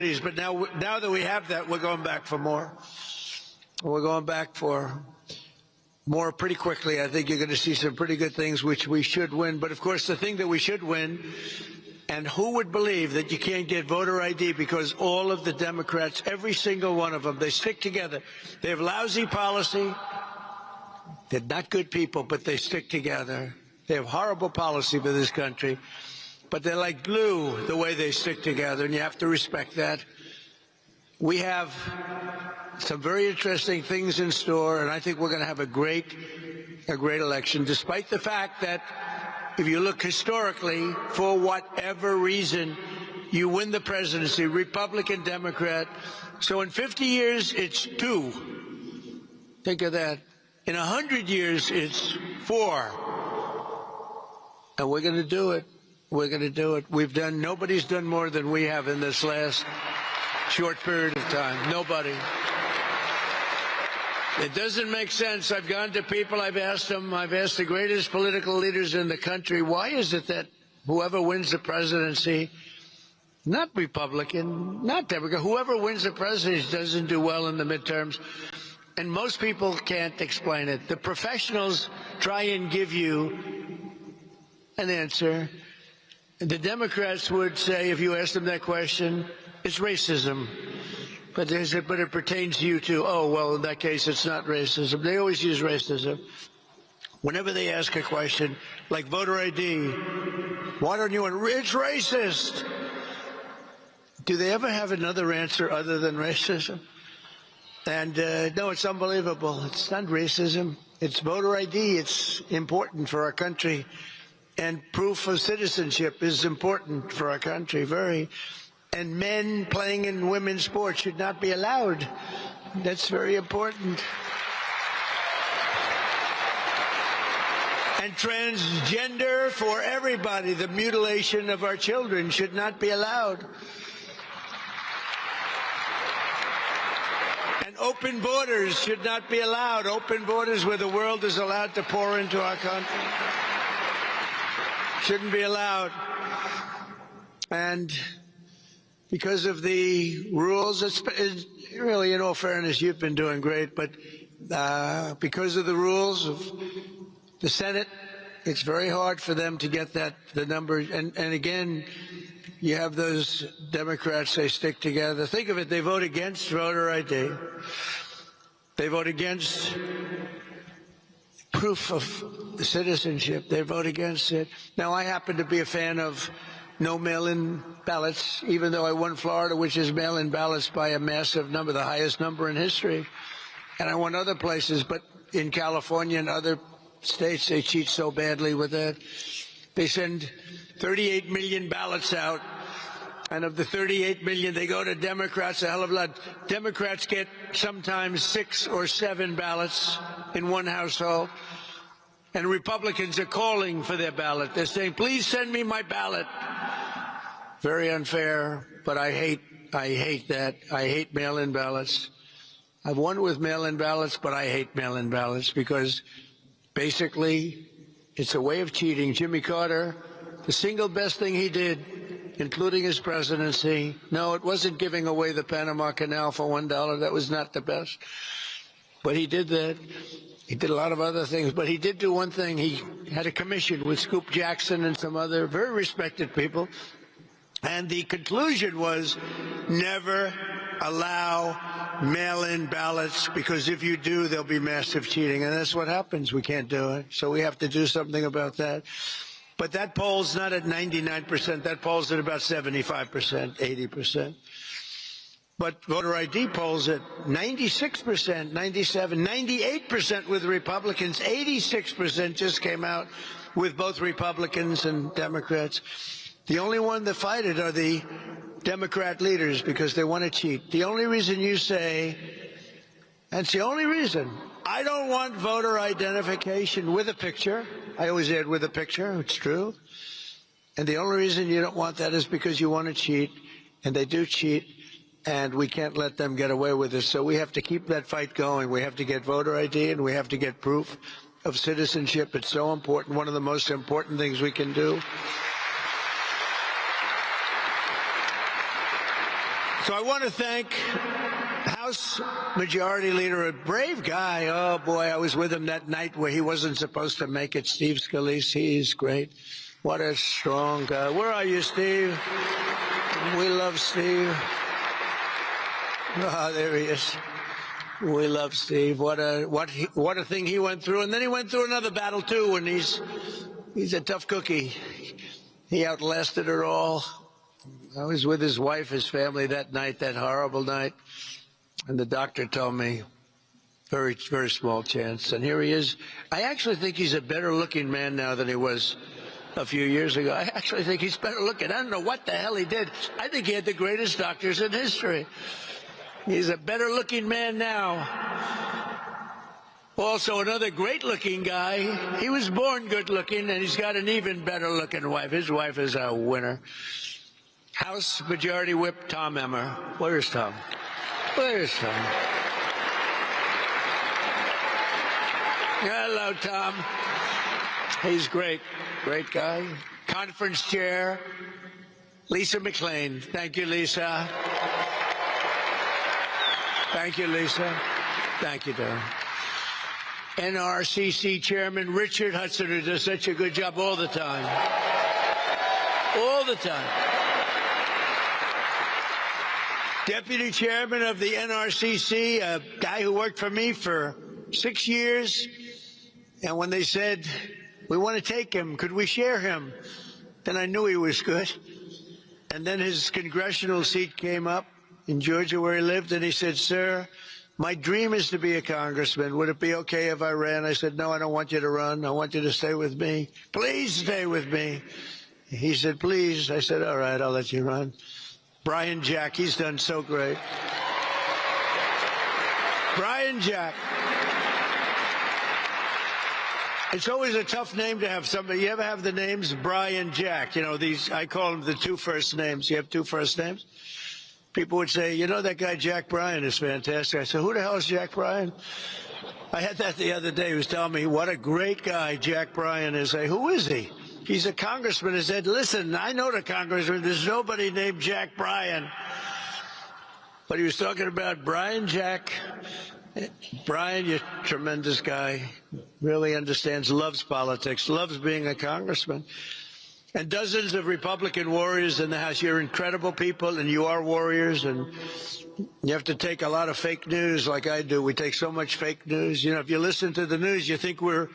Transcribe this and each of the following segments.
But now that we have that, we're going back for more. We're going back for more pretty quickly. I think you're going to see some pretty good things which we should win. But, of course, the thing that we should win, and who would believe that you can't get voter ID because all of the Democrats, every single one of them, they stick together. They have lousy policy. They're not good people, but they stick together. They have horrible policy for this country. But they're like glue the way they stick together, and you have to respect that. We have some very interesting things in store, and I think we're going to have a great election, despite the fact that if you look historically, for whatever reason, you win the presidency, Republican, Democrat. So in 50 years, it's 2. Think of that. In 100 years, it's 4. And we're going to do it. We're going to do it. Nobody's done more than we have in this last short period of time. Nobody. It doesn't make sense. I've gone to people, I've asked them, I've asked the greatest political leaders in the country, why is it that whoever wins the presidency, not Republican, not Democrat, whoever wins the presidency doesn't do well in the midterms? And most people can't explain it. The professionals try and give you an answer. The Democrats would say, if you ask them that question, it's racism. But it pertains to you too. Oh, well, in that case, it's not racism. They always use racism. Whenever they ask a question, like voter ID, why don't you want, it's racist. Do they ever have another answer other than racism? And no, it's unbelievable. It's not racism. It's voter ID. It's important for our country. And proof of citizenship is important for our country, very. And men playing in women's sports should not be allowed. That's very important. And transgender for everybody, the mutilation of our children should not be allowed. And open borders should not be allowed. Open borders where the world is allowed to pour into our country shouldn't be allowed. And because of the rules, it's really, in all fairness, you've been doing great, but because of the rules of the Senate, it's very hard for them to get the numbers. And again, you have those Democrats, they stick together. Think of it, they vote against voter ID. They vote against proof of citizenship. They vote against it. Now, I happen to be a fan of no mail-in ballots, even though I won Florida, which is mail-in ballots by a massive number, the highest number in history. And I won other places, but in California and other states, they cheat so badly with that. They send 38 million ballots out, and of the 38 million, they go to Democrats, a hell of a lot. Democrats get sometimes 6 or 7 ballots in one household, and Republicans are calling for their ballot. They're saying, please send me my ballot. Very unfair, but I hate that. I hate mail-in ballots. I've won with mail-in ballots, but I hate mail-in ballots because basically it's a way of cheating. Jimmy Carter, the single best thing he did, including his presidency, no, it wasn't giving away the Panama Canal for $1. That was not the best. But he did that. He did a lot of other things, but he did do one thing. He had a commission with Scoop Jackson and some other very respected people. And the conclusion was never allow mail-in ballots, because if you do, there'll be massive cheating. And that's what happens. We can't do it. So we have to do something about that. But that poll's not at 99%. That poll's at about 75%, 80%. But voter ID polls at 96%, 97, 98% with Republicans. 86% just came out with both Republicans and Democrats. The only one that fight it are the Democrat leaders because they want to cheat. The only reason you say, that's the only reason, I don't want voter identification with a picture. I always add with a picture. It's true. And the only reason you don't want that is because you want to cheat, and they do cheat, and we can't let them get away with it. So we have to keep that fight going. We have to get voter ID, and we have to get proof of citizenship. It's so important, one of the most important things we can do. So I want to thank House Majority Leader, a brave guy. Oh, boy, I was with him that night where he wasn't supposed to make it, Steve Scalise. He's great. What a strong guy. Where are you, Steve? We love Steve. Oh, there he is. We love Steve. What a thing he went through. And then he went through another battle, too, and he's a tough cookie. He outlasted it all. I was with his wife, his family that night, that horrible night, and the doctor told me, very, very small chance. And here he is. I actually think he's a better-looking man now than he was a few years ago. I actually think he's better looking. I don't know what the hell he did. I think he had the greatest doctors in history. He's a better-looking man now. Also, another great-looking guy. He was born good-looking, and he's got an even better-looking wife. His wife is a winner. House Majority Whip Tom Emmer. Where's Tom? Where's Tom? Hello, Tom. He's great. Great guy. Conference Chair, Lisa McLean. Thank you, Lisa. Thank you, Lisa. Thank you, Darren. NRCC Chairman Richard Hudson, who does such a good job all the time. All the time. Deputy Chairman of the NRCC, a guy who worked for me for 6 years. And when they said, we want to take him, could we share him? Then I knew he was good. And then his congressional seat came up in Georgia where he lived, and he said, sir, my dream is to be a congressman. Would it be okay if I ran? I said, no, I don't want you to run. I want you to stay with me. Please stay with me. He said, please. I said, all right, I'll let you run. Brian Jack, he's done so great. Brian Jack. It's always a tough name to have somebody. You ever have the names Brian Jack? You know, these, I call them the two first names. You have two first names? People would say, you know, that guy Jack Bryan is fantastic. I said, who the hell is Jack Bryan? I had that the other day. He was telling me what a great guy Jack Bryan is. I say, who is he? He's a congressman. He said, listen, I know the congressman. There's nobody named Jack Bryan. But he was talking about Brian Jack. Brian, you're a tremendous guy. Really understands, loves politics, loves being a congressman. And dozens of Republican warriors in the House. You're incredible people, and you are warriors. And you have to take a lot of fake news like I do. We take so much fake news. You know, if you listen to the news, you think we're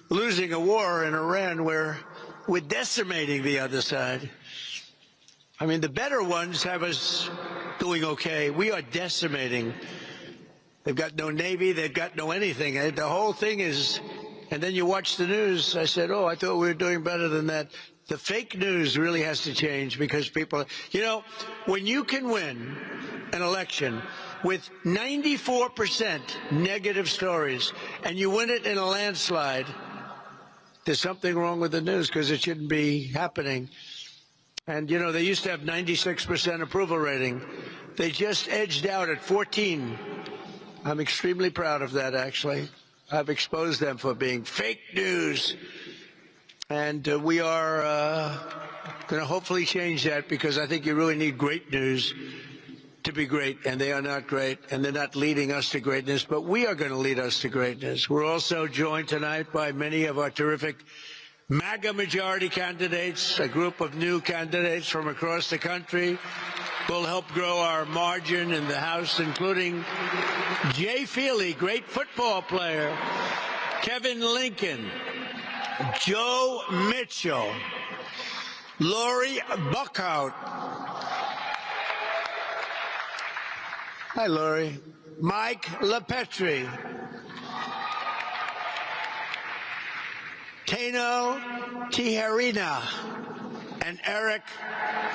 losing a war in Iran. We're decimating the other side. I mean, the better ones have us doing okay. We are decimating. They've got no Navy. They've got no anything. The whole thing is, and then you watch the news. I said, oh, I thought we were doing better than that. The fake news really has to change because people, you know, when you can win an election with 94% negative stories and you win it in a landslide, there's something wrong with the news because it shouldn't be happening. And, you know, they used to have 96% approval rating. They just edged out at 14. I'm extremely proud of that, actually. I've exposed them for being fake news. And we are going to hopefully change that because I think you really need great news to be great, and they are not great, and they're not leading us to greatness, but we are going to lead us to greatness. We're also joined tonight by many of our terrific MAGA majority candidates, a group of new candidates from across the country will help grow our margin in the House, including Jay Feely, great football player, Kevin Lincoln, Joe Mitchell, Lori Buckhout. Hi, Lori. Mike LaPetri. Tano Tijerina. And Eric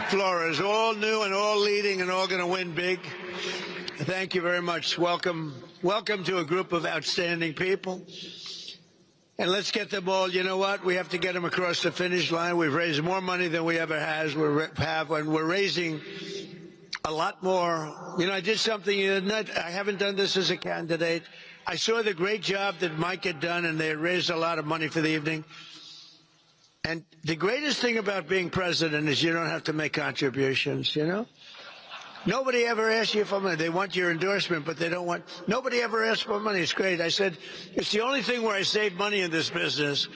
Flores. All new and all leading and all going to win big. Thank you very much. Welcome to a group of outstanding people. And let's get them all. You know what? We have to get them across the finish line. We've raised more money than we ever have, and we're raising a lot more. You know, I did something. I haven't done this as a candidate. I saw the great job that Mike had done, and they had raised a lot of money for the evening. And the greatest thing about being president is you don't have to make contributions, you know? Nobody ever asks you for money. They want your endorsement, but they don't want, nobody ever asks for money. It's great. I said, it's the only thing where I save money in this business.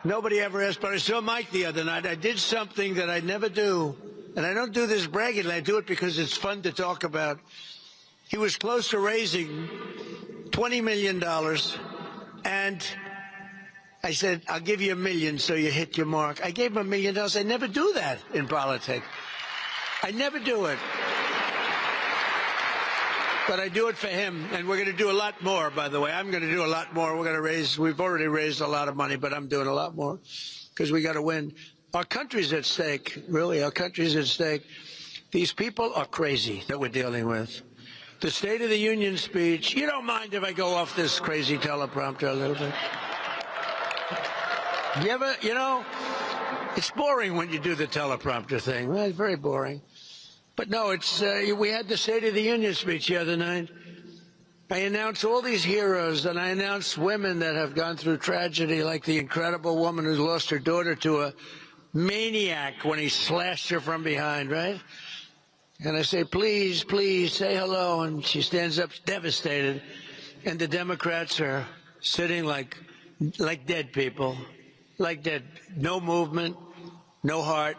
Nobody ever asked, but I saw Mike the other night. I did something that I never do, and I don't do this bragging. I do it because it's fun to talk about. He was close to raising $20 million, and I said, I'll give you $1 million so you hit your mark. I gave him $1 million. I never do that in politics. I never do it. But I do it for him, and we're going to do a lot more, by the way. I'm going to do a lot more. We're going to raise, we've already raised a lot of money, but I'm doing a lot more because we got to win. Our country's at stake, really. Our country's at stake. These people are crazy that we're dealing with. The State of the Union speech, you don't mind if I go off this crazy teleprompter a little bit? You ever, you know, it's boring when you do the teleprompter thing. Well, it's very boring. But no, it's we had the State of the Union speech the other night. I announced all these heroes, and I announced women that have gone through tragedy, like the incredible woman who lost her daughter to a maniac when he slashed her from behind, right? And I say, please, please, say hello. And she stands up devastated. And the Democrats are sitting like dead people, like dead. No movement, no heart,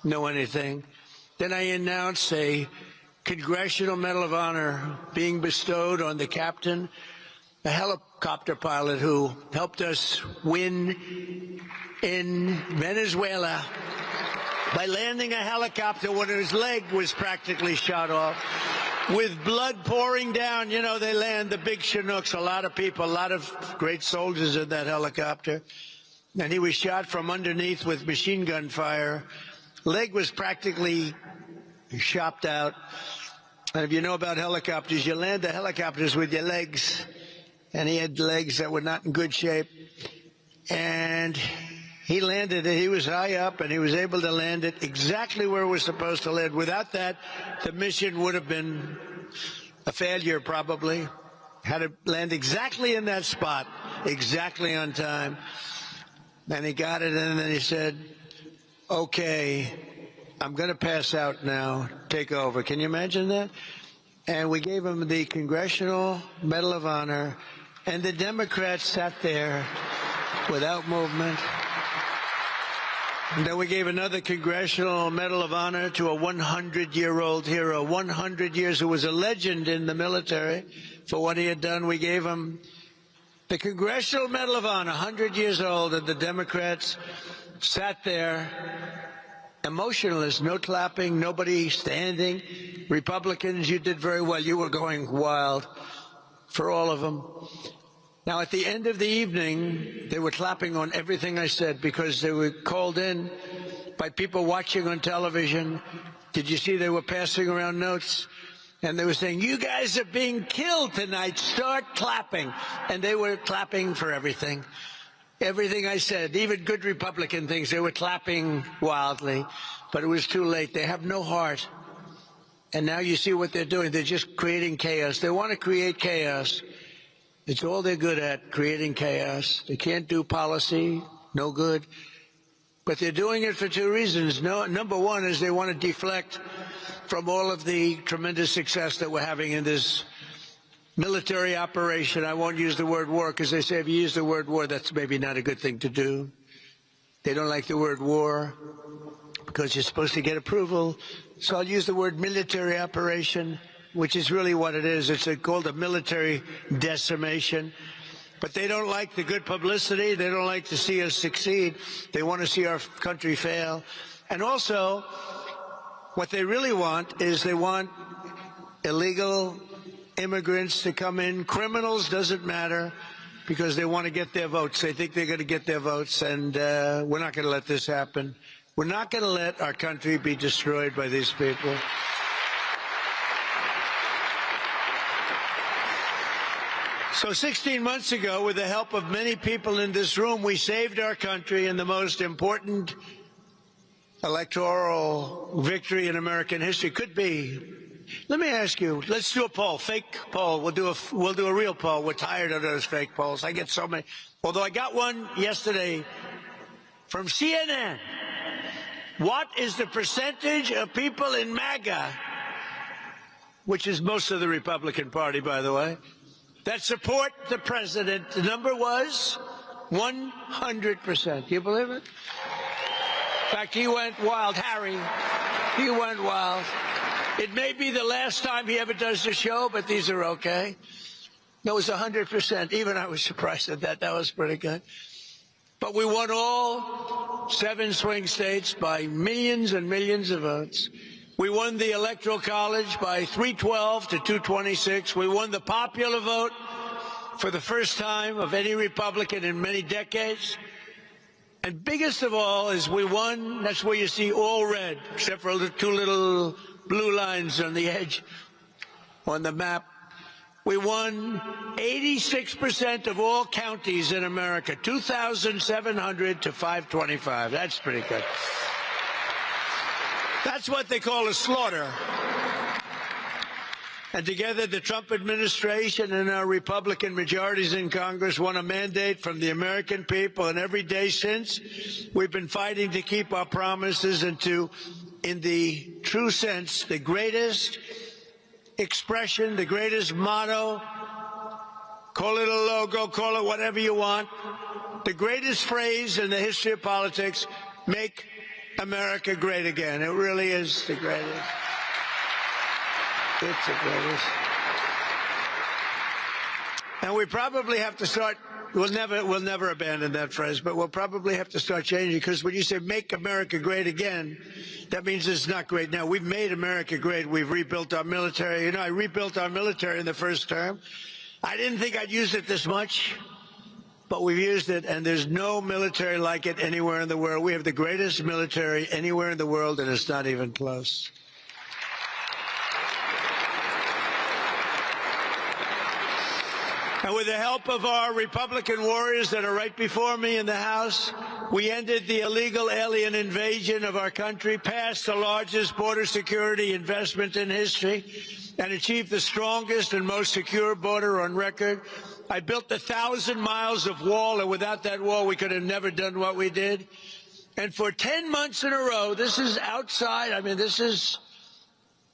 no anything. Then I announced a Congressional Medal of Honor being bestowed on the captain, a helicopter pilot who helped us win in Venezuela by landing a helicopter when his leg was practically shot off, with blood pouring down. You know, they land the big Chinooks, a lot of people, a lot of great soldiers in that helicopter. And he was shot from underneath with machine gun fire. Leg was practically chopped out. And if you know about helicopters, you land the helicopters with your legs. And he had legs that were not in good shape. And he landed it. He was high up, and he was able to land it exactly where it was supposed to land. Without that, the mission would have been a failure, probably. Had to land exactly in that spot, exactly on time. And he got it, and then he said, okay, I'm going to pass out now. Take over. Can you imagine that? And we gave him the Congressional Medal of Honor, and the Democrats sat there without movement. And then we gave another Congressional Medal of Honor to a 100-year-old hero, 100 years, who was a legend in the military for what he had done. We gave him the Congressional Medal of Honor, 100 years old, and the Democrats sat there emotionless, no clapping, nobody standing. Republicans, you did very well. You were going wild for all of them. Now, at the end of the evening, they were clapping on everything I said because they were called in by people watching on television. Did you see they were passing around notes? And they were saying, you guys are being killed tonight. Start clapping. And they were clapping for everything. Everything I said, even good Republican things, they were clapping wildly. But it was too late. They have no heart. And now you see what they're doing. They're just creating chaos. They want to create chaos. It's all they're good at, creating chaos. They can't do policy, no good. But they're doing it for two reasons. Number one is they want to deflect from all of the tremendous success that we're having in this military operation. I won't use the word war because they say if you use the word war, that's maybe not a good thing to do. They don't like the word war because you're supposed to get approval. So I'll use the word military operation, which is really what it is. It's called a military decimation. But they don't like the good publicity. They don't like to see us succeed. They want to see our country fail. And also, what they really want is they want illegal immigrants to come in. Criminals, doesn't matter, because they want to get their votes. They think they're going to get their votes, and we're not going to let this happen. We're not going to let our country be destroyed by these people. So 16 months ago, with the help of many people in this room, we saved our country in the most important electoral victory in American history. Could be. Let me ask you, let's do a poll, fake poll. We'll do a real poll. We're tired of those fake polls. I get so many. Although I got one yesterday from CNN. What is the percentage of people in MAGA, which is most of the Republican Party, by the way, that support the president? The number was 100%. Do you believe it? In fact, he went wild. Harry, he went wild. It may be the last time he ever does the show, but these are okay. It was 100%. Even I was surprised at that. That was pretty good. But we won all 7 swing states by millions and millions of votes. We won the Electoral College by 312 to 226. We won the popular vote for the first time of any Republican in many decades. And biggest of all is we won, that's where you see all red, except for 2 little blue lines on the edge on the map. We won 86% of all counties in America, 2,700 to 525. That's pretty good. That's what they call a slaughter. And together, the Trump administration and our Republican majorities in Congress won a mandate from the American people. And every day since, we've been fighting to keep our promises and to, in the true sense, the greatest expression, the greatest motto, call it a logo, call it whatever you want, the greatest phrase in the history of politics, make America great again. It really is the greatest. It's the greatest. And we probably have to start, we'll never abandon that phrase, but we'll probably have to start changing, because when you say make America great again, that means it's not great now. We've made America great. We've rebuilt our military. You know, I rebuilt our military in the first term. I didn't think I'd use it this much, but we've used it, and there's no military like it anywhere in the world. We have the greatest military anywhere in the world, and it's not even close. And with the help of our Republican warriors that are right before me in the House, we ended the illegal alien invasion of our country, passed the largest border security investment in history, and achieved the strongest and most secure border on record. I built 1,000 miles of wall, and without that wall, we could have never done what we did. And for 10 months in a row, this is outside, I mean, this is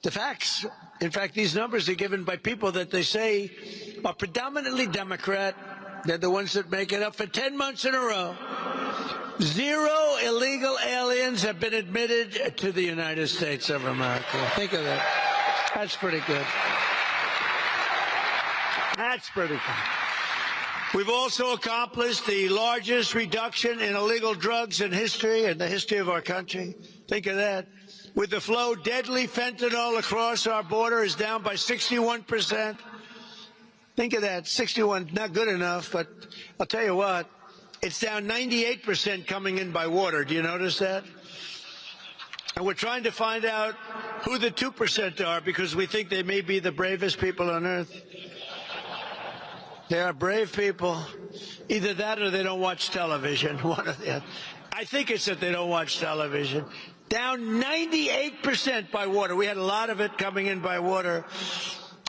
the facts. In fact, these numbers are given by people that they say are predominantly Democrat. They're the ones that make it up. For 10 months in a row, 0 illegal aliens have been admitted to the United States of America. Think of that. That's pretty good. That's pretty good. We've also accomplished the largest reduction in illegal drugs in history, in the history of our country. Think of that. With the flow, deadly fentanyl across our border is down by 61%. Think of that, 61, not good enough, but I'll tell you what, it's down 98% coming in by water. Do you notice that? And we're trying to find out who the 2% are, because we think they may be the bravest people on earth. They are brave people. Either that or they don't watch television. One of the other. I think it's that they don't watch television. Down 98% by water. We had a lot of it coming in by water.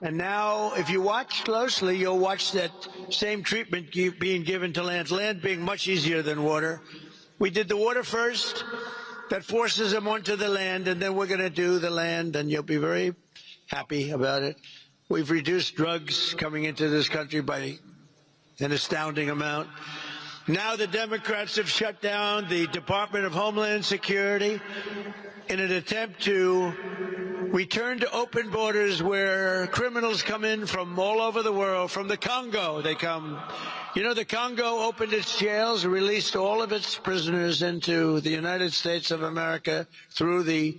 And now, if you watch closely, you'll watch that same treatment being given to land. Land being much easier than water. We did the water first. That forces them onto the land, and then we're going to do the land, and you'll be very happy about it. We've reduced drugs coming into this country by an astounding amount. Now the Democrats have shut down the Department of Homeland Security in an attempt to return to open borders where criminals come in from all over the world. From the Congo, they come. You know, the Congo opened its jails and released all of its prisoners into the United States of America through the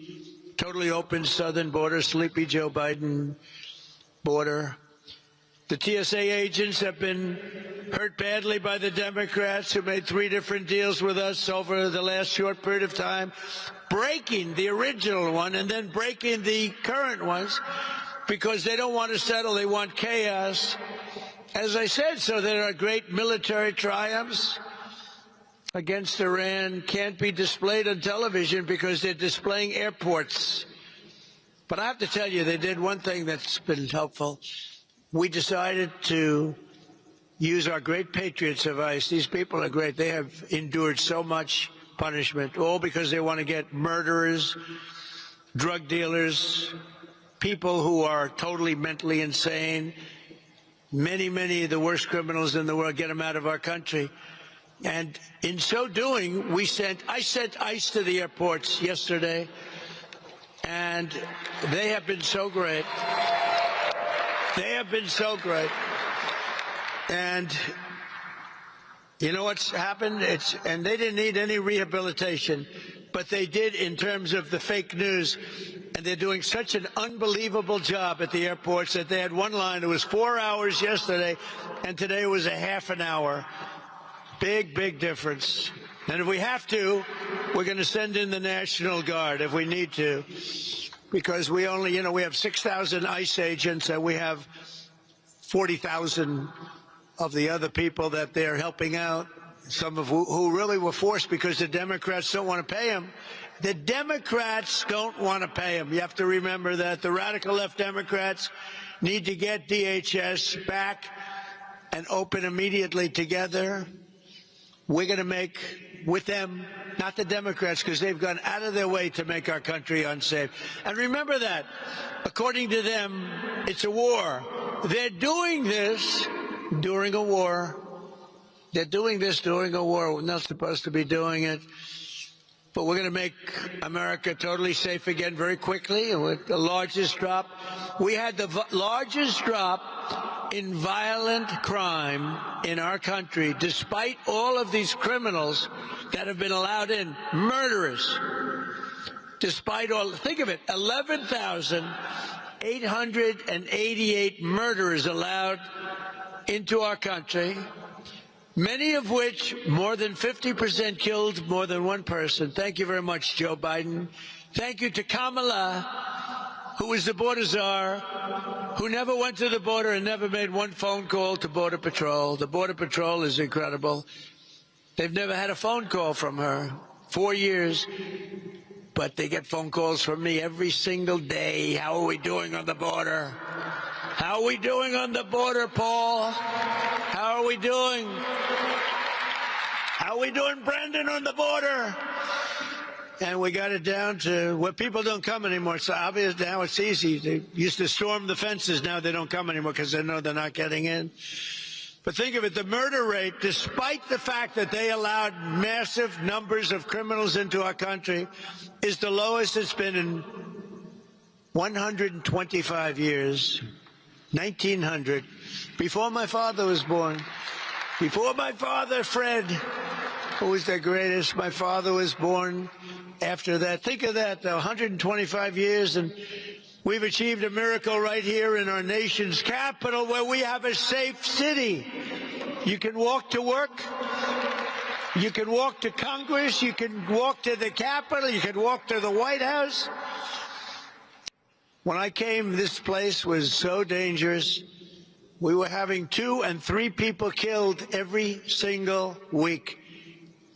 totally open southern border, Sleepy Joe Biden border. The TSA agents have been hurt badly by the Democrats, who made 3 different deals with us over the last short period of time, breaking the original one and then breaking the current ones because they don't want to settle. They want chaos. As I said, so there are great military triumphs against Iran can't be displayed on television because they're displaying airports. But I have to tell you, they did one thing that's been helpful. We decided to use our great patriots of ICE. These people are great. They have endured so much punishment, all because they want to get murderers, drug dealers, people who are totally mentally insane, many of the worst criminals in the world, get them out of our country. And in so doing, I sent ICE to the airports yesterday, and they have been so great. They have been so great. And you know what's happened? And they didn't need any rehabilitation, but they did in terms of the fake news. And they're doing such an unbelievable job at the airports that they had one line. It was 4 hours yesterday, and today it was a half an hour. Big difference. And if we have to, we're going to send in the National Guard if we need to, because we only, we have 6,000 ICE agents, and we have 40,000 of the other people that they're helping out, some of who really were forced because the Democrats don't want to pay them. The Democrats don't want to pay them. You have to remember that. The radical left Democrats need to get DHS back and open immediately together. We're going to make with them, not the Democrats, because they've gone out of their way to make our country unsafe. And remember that, according to them, it's a war. They're doing this during a war. They're doing this during a war. We're not supposed to be doing it. But we're going to make America totally safe again very quickly, and with the largest drop. We had the largest drop in violent crime in our country, despite all of these criminals that have been allowed in, murderers. Despite all, think of it, 11,888 murderers allowed into our country, many of which, more than 50%, killed more than one person. Thank you very much, Joe Biden. Thank you to Kamala, who is the border czar, who never went to the border and never made one phone call to Border Patrol. The Border Patrol is incredible. They've never had a phone call from her. 4 years. But they get phone calls from me every single day. How are we doing on the border? How are we doing on the border, Paul? How are we doing? How are we doing, Brandon, on the border? And we got it down to where people don't come anymore. So obviously now it's easy. They used to storm the fences. Now they don't come anymore because they know they're not getting in. But think of it, the murder rate, despite the fact that they allowed massive numbers of criminals into our country, is the lowest it's been in 125 years. 1900, before my father was born. Before my father, Fred, who was the greatest, my father was born. After that, think of that, 125 years, and we've achieved a miracle right here in our nation's capital, where we have a safe city. You can walk to work. You can walk to Congress. You can walk to the Capitol. You can walk to the White House. When I came, this place was so dangerous. We were having 2 and 3 people killed every single week.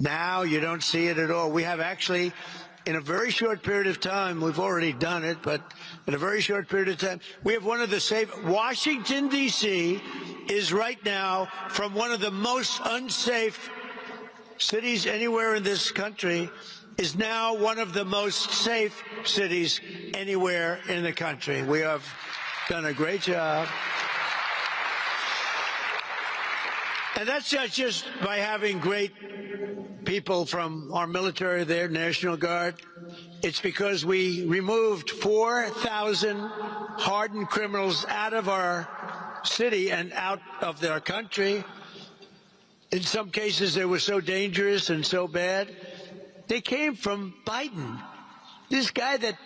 Now you don't see it at all. We have actually, in a very short period of time, we've already done it, but in a very short period of time, we have one of the safe. Washington, D.C. is right now from one of the most unsafe cities anywhere in this country, is now one of the most safe cities anywhere in the country. We have done a great job. And that's not just by having great people from our military there, National Guard. It's because we removed 4,000 hardened criminals out of our city and out of their country. In some cases, they were so dangerous and so bad. They came from Biden, this guy that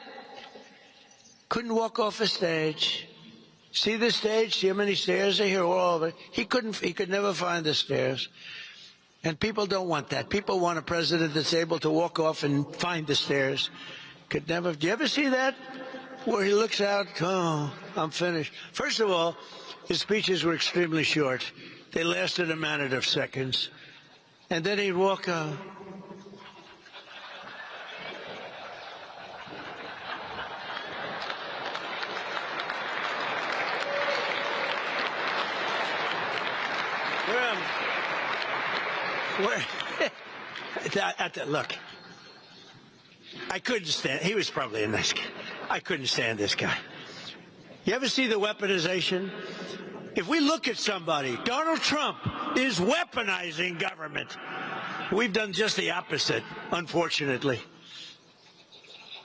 couldn't walk off a stage. See the stage? See how many stairs are here? All of it. He could never find the stairs. And people don't want that. People want a president that's able to walk off and find the stairs. Could never. Do you ever see that? Where he looks out, oh, I'm finished. First of all, his speeches were extremely short. They lasted a matter of seconds. And then he'd walk out. Look, I couldn't stand. He was probably a nice guy. I couldn't stand this guy. You ever see the weaponization? If we look at somebody, Donald Trump is weaponizing government. We've done just the opposite, unfortunately.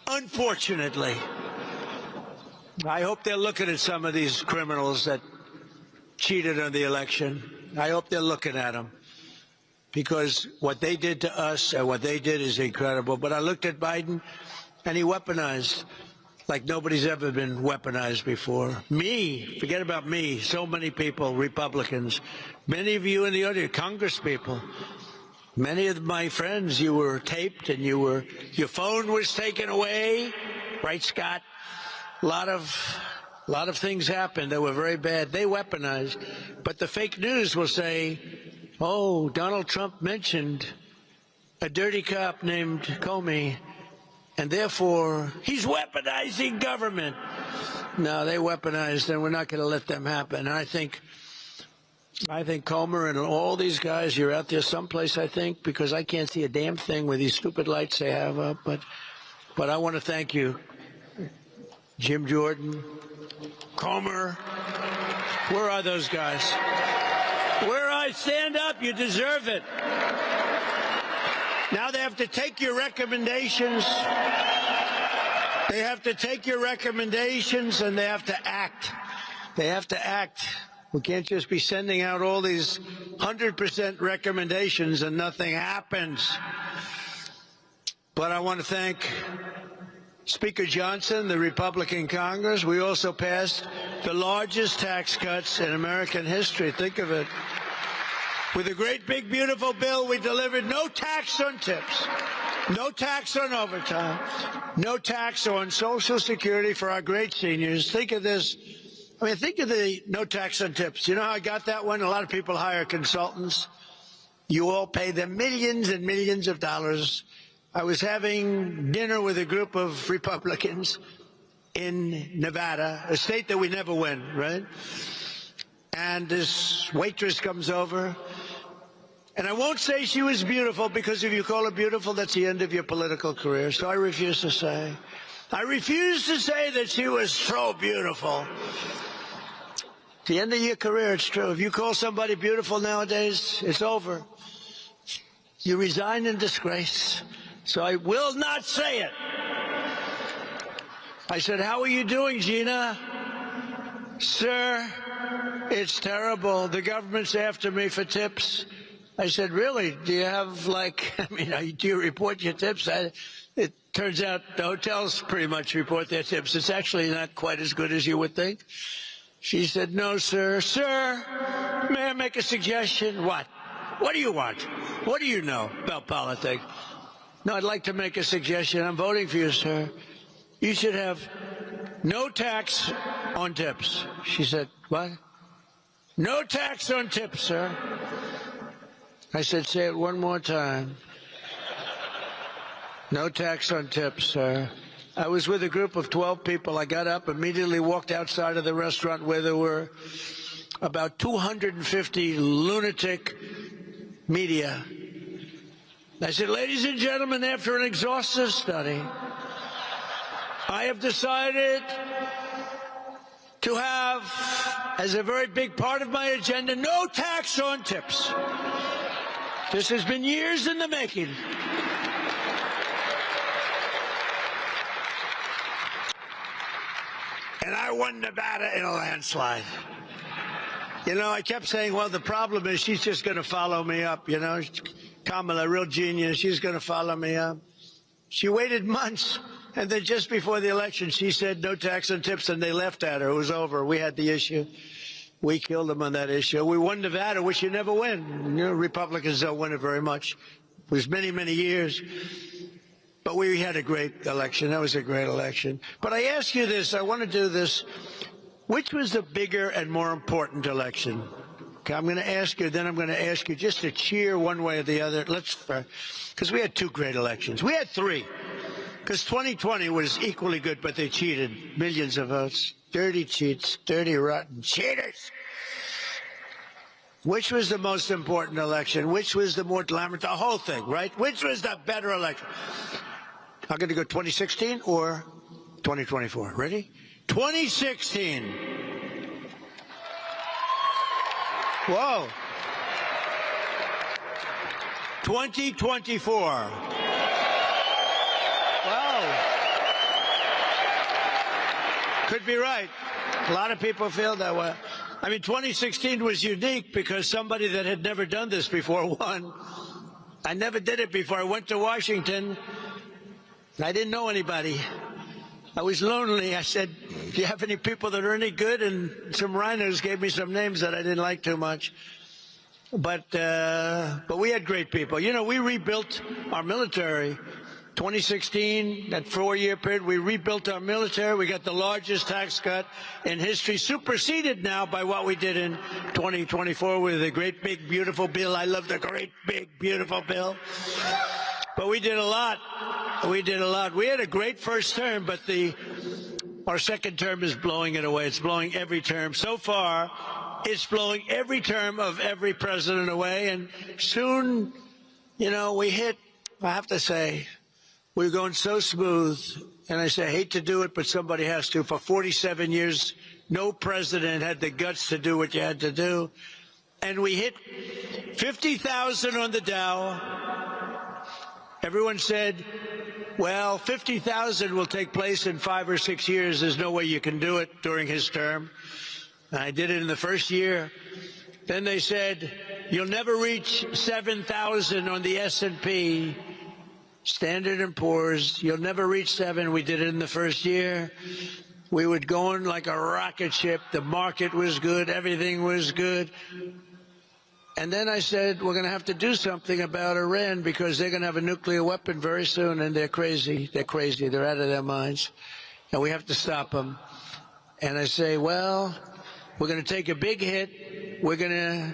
Unfortunately. I hope they're looking at some of these criminals that cheated on the election. I hope they're looking at them, because what they did to us and what they did is incredible. But I looked at Biden, and he weaponized like nobody's ever been weaponized before. Me, forget about me, so many people, Republicans, many of you in the audience, Congress people, many of my friends, you were taped and your phone was taken away, right, Scott? A lot of things happened that were very bad. They weaponized. But the fake news will say, oh, Donald Trump mentioned a dirty cop named Comey, and therefore he's weaponizing government. No, they weaponized, and we're not going to let them happen. And I think Comer and all these guys, you're out there someplace, I think, because I can't see a damn thing with these stupid lights they have up. But I want to thank you, Jim Jordan, Comer. Where are those guys? Where I stand up, you deserve it. Now they have to take your recommendations. They have to take your recommendations, and they have to act. They have to act. We can't just be sending out all these 100% recommendations and nothing happens. But I want to thank Speaker Johnson, the Republican Congress. We also passed the largest tax cuts in American history. Think of it. With a great, big, beautiful bill, we delivered no tax on tips, no tax on overtime, no tax on Social Security for our great seniors. Think of this. I mean, think of the no tax on tips. You know how I got that one? A lot of people hire consultants. You all pay them millions and millions of dollars. I was having dinner with a group of Republicans in Nevada, a state that we never win, right? And this waitress comes over, and I won't say she was beautiful, because if you call her beautiful, that's the end of your political career. So I refuse to say. I refuse to say that she was so beautiful. At the end of your career, it's true. If you call somebody beautiful nowadays, it's over. You resign in disgrace. So I will not say it. I said, how are you doing, Gina? Sir, it's terrible. The government's after me for tips. I said, really? Do you have, like, I mean, do you report your tips? It turns out the hotels pretty much report their tips. It's actually not quite as good as you would think. She said, no, sir. Sir, may I make a suggestion? What? What do you want? What do you know about politics? No, I'd like to make a suggestion. I'm voting for you, sir. You should have no tax on tips. She said, what? No tax on tips, sir. I said, say it one more time. No tax on tips, sir. I was with a group of 12 people. I got up, immediately walked outside of the restaurant where there were about 250 lunatic media. I said, ladies and gentlemen, after an exhaustive study, I have decided to have, as a very big part of my agenda, no tax on tips. This has been years in the making. And I won Nevada in a landslide. You know, I kept saying, well, the problem is she's just going to follow me up, you know. Kamala, a real genius, she's going to follow me up. She waited months, and then just before the election, she said no tax on tips, and they left at her. It was over. We had the issue. We killed them on that issue. We won Nevada, which you never win. You know, Republicans don't win it very much. It was many, many years. But we had a great election. That was a great election. But I ask you this. I want to do this. Which was the bigger and more important election? Okay, I'm going to ask you, then I'm going to ask you just to cheer one way or the other. Because we had two great elections. We had three. Because 2020 was equally good, but they cheated millions of votes. Dirty cheats, dirty, rotten cheaters. Which was the most important election? Which was the more glamorous? The whole thing, right? Which was the better election? I'm going to go 2016 or 2024. Ready? 2016. Whoa. 2024. Whoa. Could be right. A lot of people feel that way. I mean, 2016 was unique because somebody that had never done this before won. I never did it before. I went to Washington. I didn't know anybody. I was lonely. I said, do you have any people that are any good? And some rhinos gave me some names that I didn't like too much. But we had great people. You know, we rebuilt our military. 2016, that 4-year period, we rebuilt our military. We got the largest tax cut in history, superseded now by what we did in 2024 with a great, big, beautiful bill. I love the great, big, beautiful bill. But we did a lot. We did a lot. We had a great first term, but our second term is blowing it away. It's blowing every term. So far, it's blowing every term of every president away. And soon, you know, we hit, I have to say, we're going so smooth, and I say, I hate to do it, but somebody has to. For 47 years, no president had the guts to do what you had to do. And we hit 50,000 on the Dow. Everyone said, well, 50,000 will take place in 5 or 6 years. There's no way you can do it during his term. And I did it in the first year. Then they said, you'll never reach 7,000 on the S&P. Standard & Poor's, you'll never reach 7. We did it in the first year. We were going like a rocket ship. The market was good. Everything was good. And then I said, we're going to have to do something about Iran because they're going to have a nuclear weapon very soon, and they're crazy. They're crazy. They're out of their minds. And we have to stop them. And I say, well, we're going to take a big hit. We're going to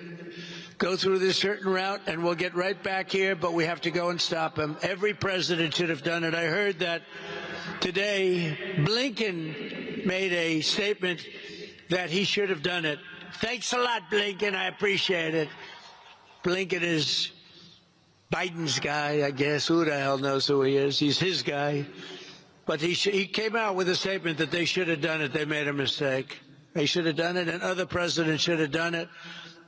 go through this certain route, and we'll get right back here, but we have to go and stop him. Every president should have done it. I heard that today Blinken made a statement that he should have done it. Thanks a lot, Blinken. I appreciate it. Blinken is Biden's guy, I guess. Who the hell knows who he is? He's his guy. But he came out with a statement that they should have done it. They made a mistake. They should have done it, and other presidents should have done it.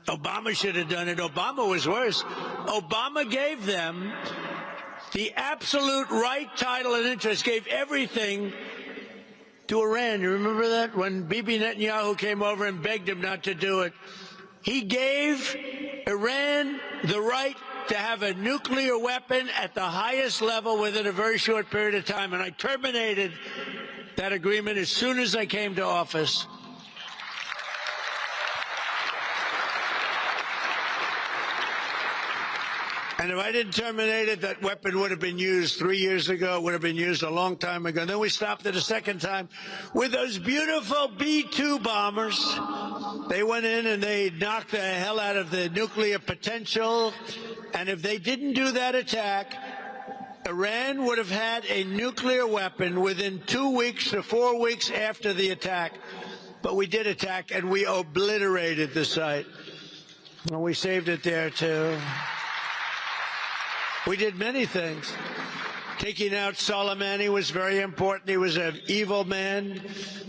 Obama should have done it. Obama was worse. Obama gave them the absolute right, title, and interest, gave everything to Iran. You remember that? When Bibi Netanyahu came over and begged him not to do it. He gave Iran the right to have a nuclear weapon at the highest level within a very short period of time. And I terminated that agreement as soon as I came to office. And if I didn't terminate it, that weapon would have been used 3 years ago. It would have been used a long time ago. And then we stopped it a second time with those beautiful B-2 bombers. They went in and they knocked the hell out of the nuclear potential. And if they didn't do that attack, Iran would have had a nuclear weapon within 2 weeks to 4 weeks after the attack. But we did attack, and we obliterated the site. And we saved it there, too. We did many things. Taking out Soleimani was very important. He was an evil man,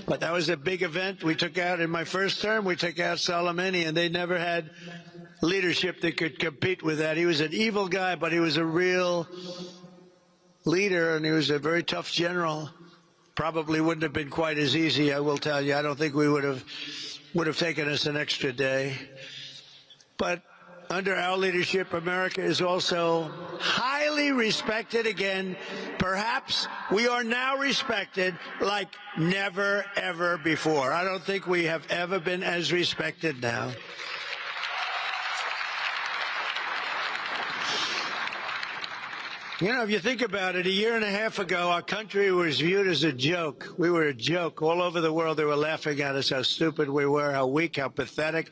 but that was a big event. We took out, in my first term, we took out Soleimani, and they never had leadership that could compete with that. He was an evil guy, but he was a real leader, and he was a very tough general. Probably wouldn't have been quite as easy, I will tell you. I don't think we would have taken us an extra day. But under our leadership, America is also highly respected again. Perhaps we are now respected like never, ever before. I don't think we have ever been as respected now. You know, if you think about it, a year and a half ago, our country was viewed as a joke. We were a joke. All over the world, they were laughing at us, how stupid we were, how weak, how pathetic.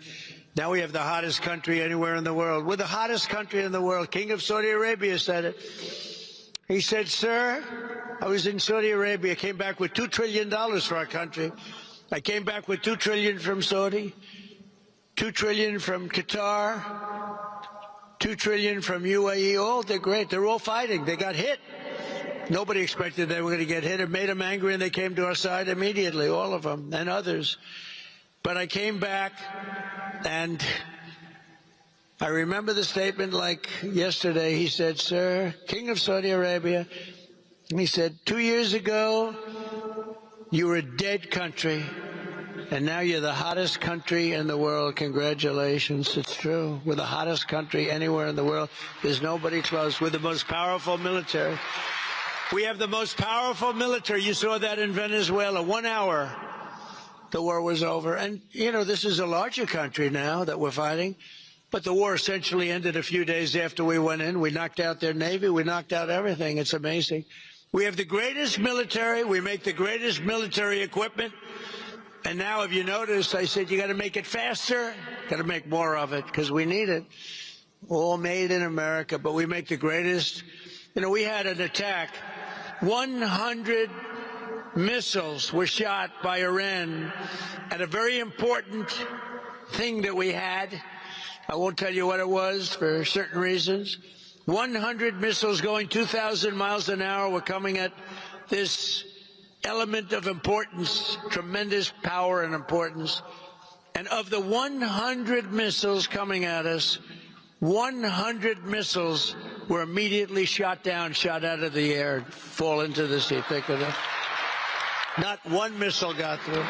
Now we have the hottest country anywhere in the world. We're the hottest country in the world. King of Saudi Arabia said it. He said, sir, I was in Saudi Arabia, came back with $2 trillion for our country. I came back with $2 trillion from Saudi. $2 trillion from Qatar, $2 trillion from UAE. Oh, they're great. They're all fighting. They got hit. Nobody expected they were going to get hit. It made them angry, and they came to our side immediately, all of them, and others. But I came back, and I remember the statement like yesterday. He said, "Sir, King of Saudi Arabia," he said, 2 years ago, you were a dead country, and now you're the hottest country in the world. Congratulations. It's true. We're the hottest country anywhere in the world. There's nobody close. We're the most powerful military. We have the most powerful military. You saw that in Venezuela. 1 hour, the war was over. And, you know, this is a larger country now that we're fighting. But the war essentially ended a few days after we went in. We knocked out their Navy. We knocked out everything. It's amazing. We have the greatest military. We make the greatest military equipment. And now, if you notice, I said, you got to make it faster. Got to make more of it because we need it. All made in America. But we make the greatest. You know, we had an attack. 100 missiles were shot by Iran at a very important thing that we had. I won't tell you what it was for certain reasons. 100 missiles going 2,000 miles an hour were coming at this element of importance, tremendous power and importance. And of the 100 missiles coming at us, 100 missiles were immediately shot down, shot out of the air, fall into the sea. Think of that. Not one missile got through.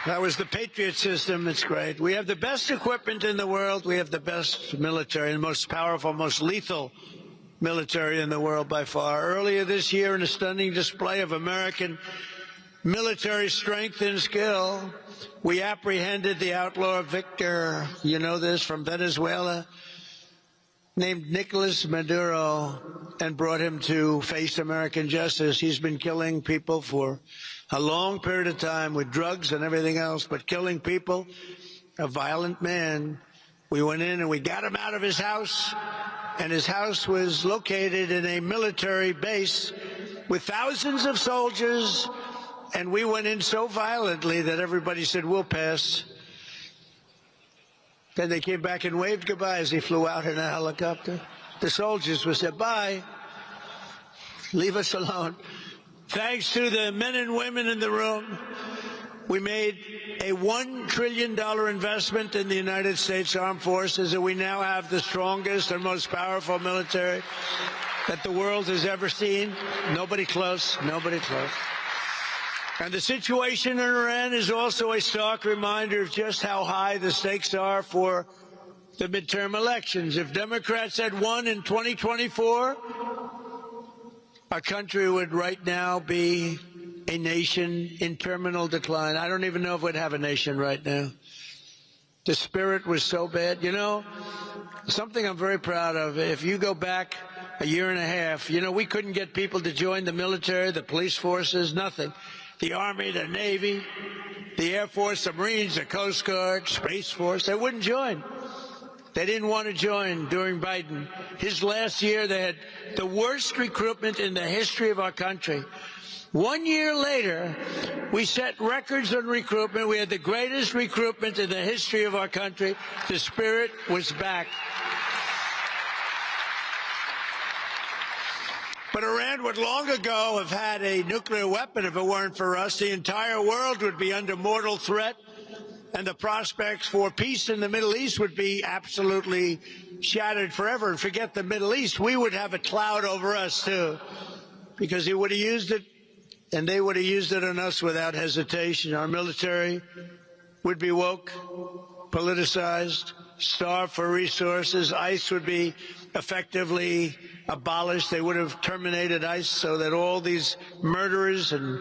That was the Patriot system. It's great. We have the best equipment in the world. We have the best military, the most powerful, most lethal military in the world by far. Earlier this year, in a stunning display of American military strength and skill, we apprehended the outlaw Victor, you know this, from Venezuela, named Nicolas Maduro, and brought him to face American justice. He's been killing people for a long period of time with drugs and everything else, but killing people, a violent man. We went in and we got him out of his house, and his house was located in a military base with thousands of soldiers, and we went in so violently that everybody said, we'll pass. Then they came back and waved goodbye as he flew out in a helicopter. The soldiers would say, bye, leave us alone. Thanks to the men and women in the room, we made a $1 trillion investment in the United States Armed Forces, and we now have the strongest and most powerful military that the world has ever seen. Nobody close, nobody close. And the situation in Iran is also a stark reminder of just how high the stakes are for the midterm elections. If Democrats had won in 2024, our country would right now be a nation in terminal decline. I don't even know if we'd have a nation right now. The spirit was so bad. You know, something I'm very proud of, if you go back a year and a half, you know, we couldn't get people to join the military, the police forces, nothing. The Army, the Navy, the Air Force, the Marines, the Coast Guard, Space Force, they wouldn't join. They didn't want to join during Biden. His last year, they had the worst recruitment in the history of our country. 1 year later, we set records on recruitment. We had the greatest recruitment in the history of our country. The spirit was back. But Iran would long ago have had a nuclear weapon if it weren't for us. The entire world would be under mortal threat, and the prospects for peace in the Middle East would be absolutely shattered forever. And forget the Middle East, we would have a cloud over us too, because he would have used it, and they would have used it on us without hesitation. Our military would be woke, politicized, starved for resources. ICE would be effectively abolished. They would have terminated ICE so that all these murderers and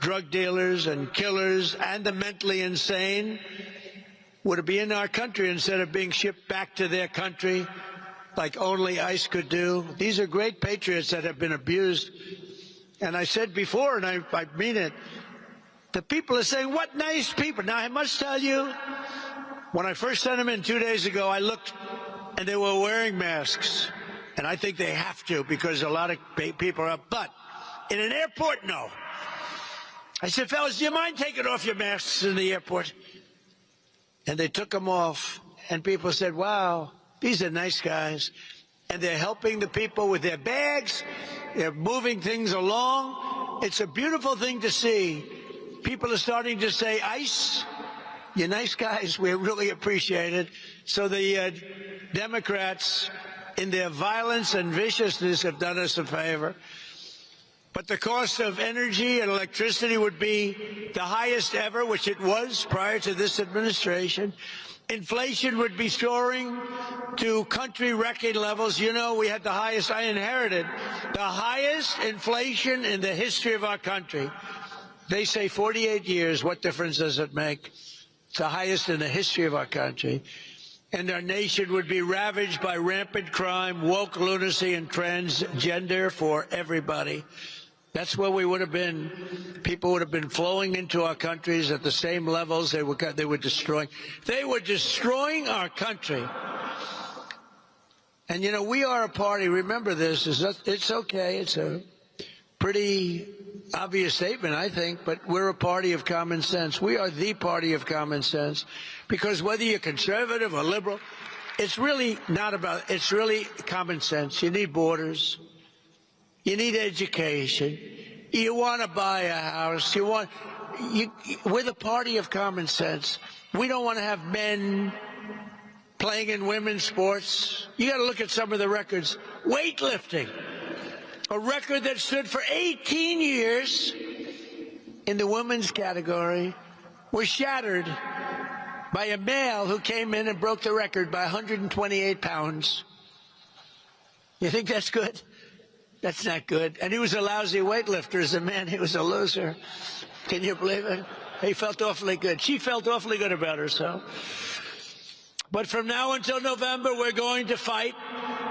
drug dealers and killers and the mentally insane would be in our country instead of being shipped back to their country like only ICE could do. These are great patriots that have been abused. And I said before, and I mean it, the people are saying, what nice people. Now, I must tell you, when I first sent them in 2 days ago, I looked, and they were wearing masks. And I think they have to, because a lot of people are up. But in an airport, no. I said, fellas, do you mind taking off your masks in the airport? and they took them off, and people said, wow, these are nice guys, and they're helping the people with their bags, they're moving things along. It's a beautiful thing to see. People are starting to say, ICE, you're nice guys, we really appreciate it. So the Democrats, in their violence and viciousness, have done us a favor. But the cost of energy and electricity would be the highest ever, which it was prior to this administration. Inflation would be soaring to country record levels. You know, we had the highest, I inherited the highest inflation in the history of our country. They say 48 years, what difference does it make? It's the highest in the history of our country. And our nation would be ravaged by rampant crime, woke lunacy, and transgender for everybody. That's where we would have been. People would have been flowing into our countries at the same levels they were destroying. They were destroying our country. And, you know, we are a party. Remember this. It's okay. It's a pretty obvious statement, I think, but we're a party of common sense. We are the party of common sense, because whether you're conservative or liberal, it's really not about, it's really common sense. You need borders. You need education. You want to buy a house. We're the party of common sense. We don't want to have men playing in women's sports. You got to look at some of the records. Weightlifting, a record that stood for 18 years in the women's category, was shattered by a male who came in and broke the record by 128 pounds. You think that's good? That's not good. And he was a lousy weightlifter. As a man, he was a loser. Can you believe it? He felt awfully good. She felt awfully good about herself. But from now until November, we're going to fight,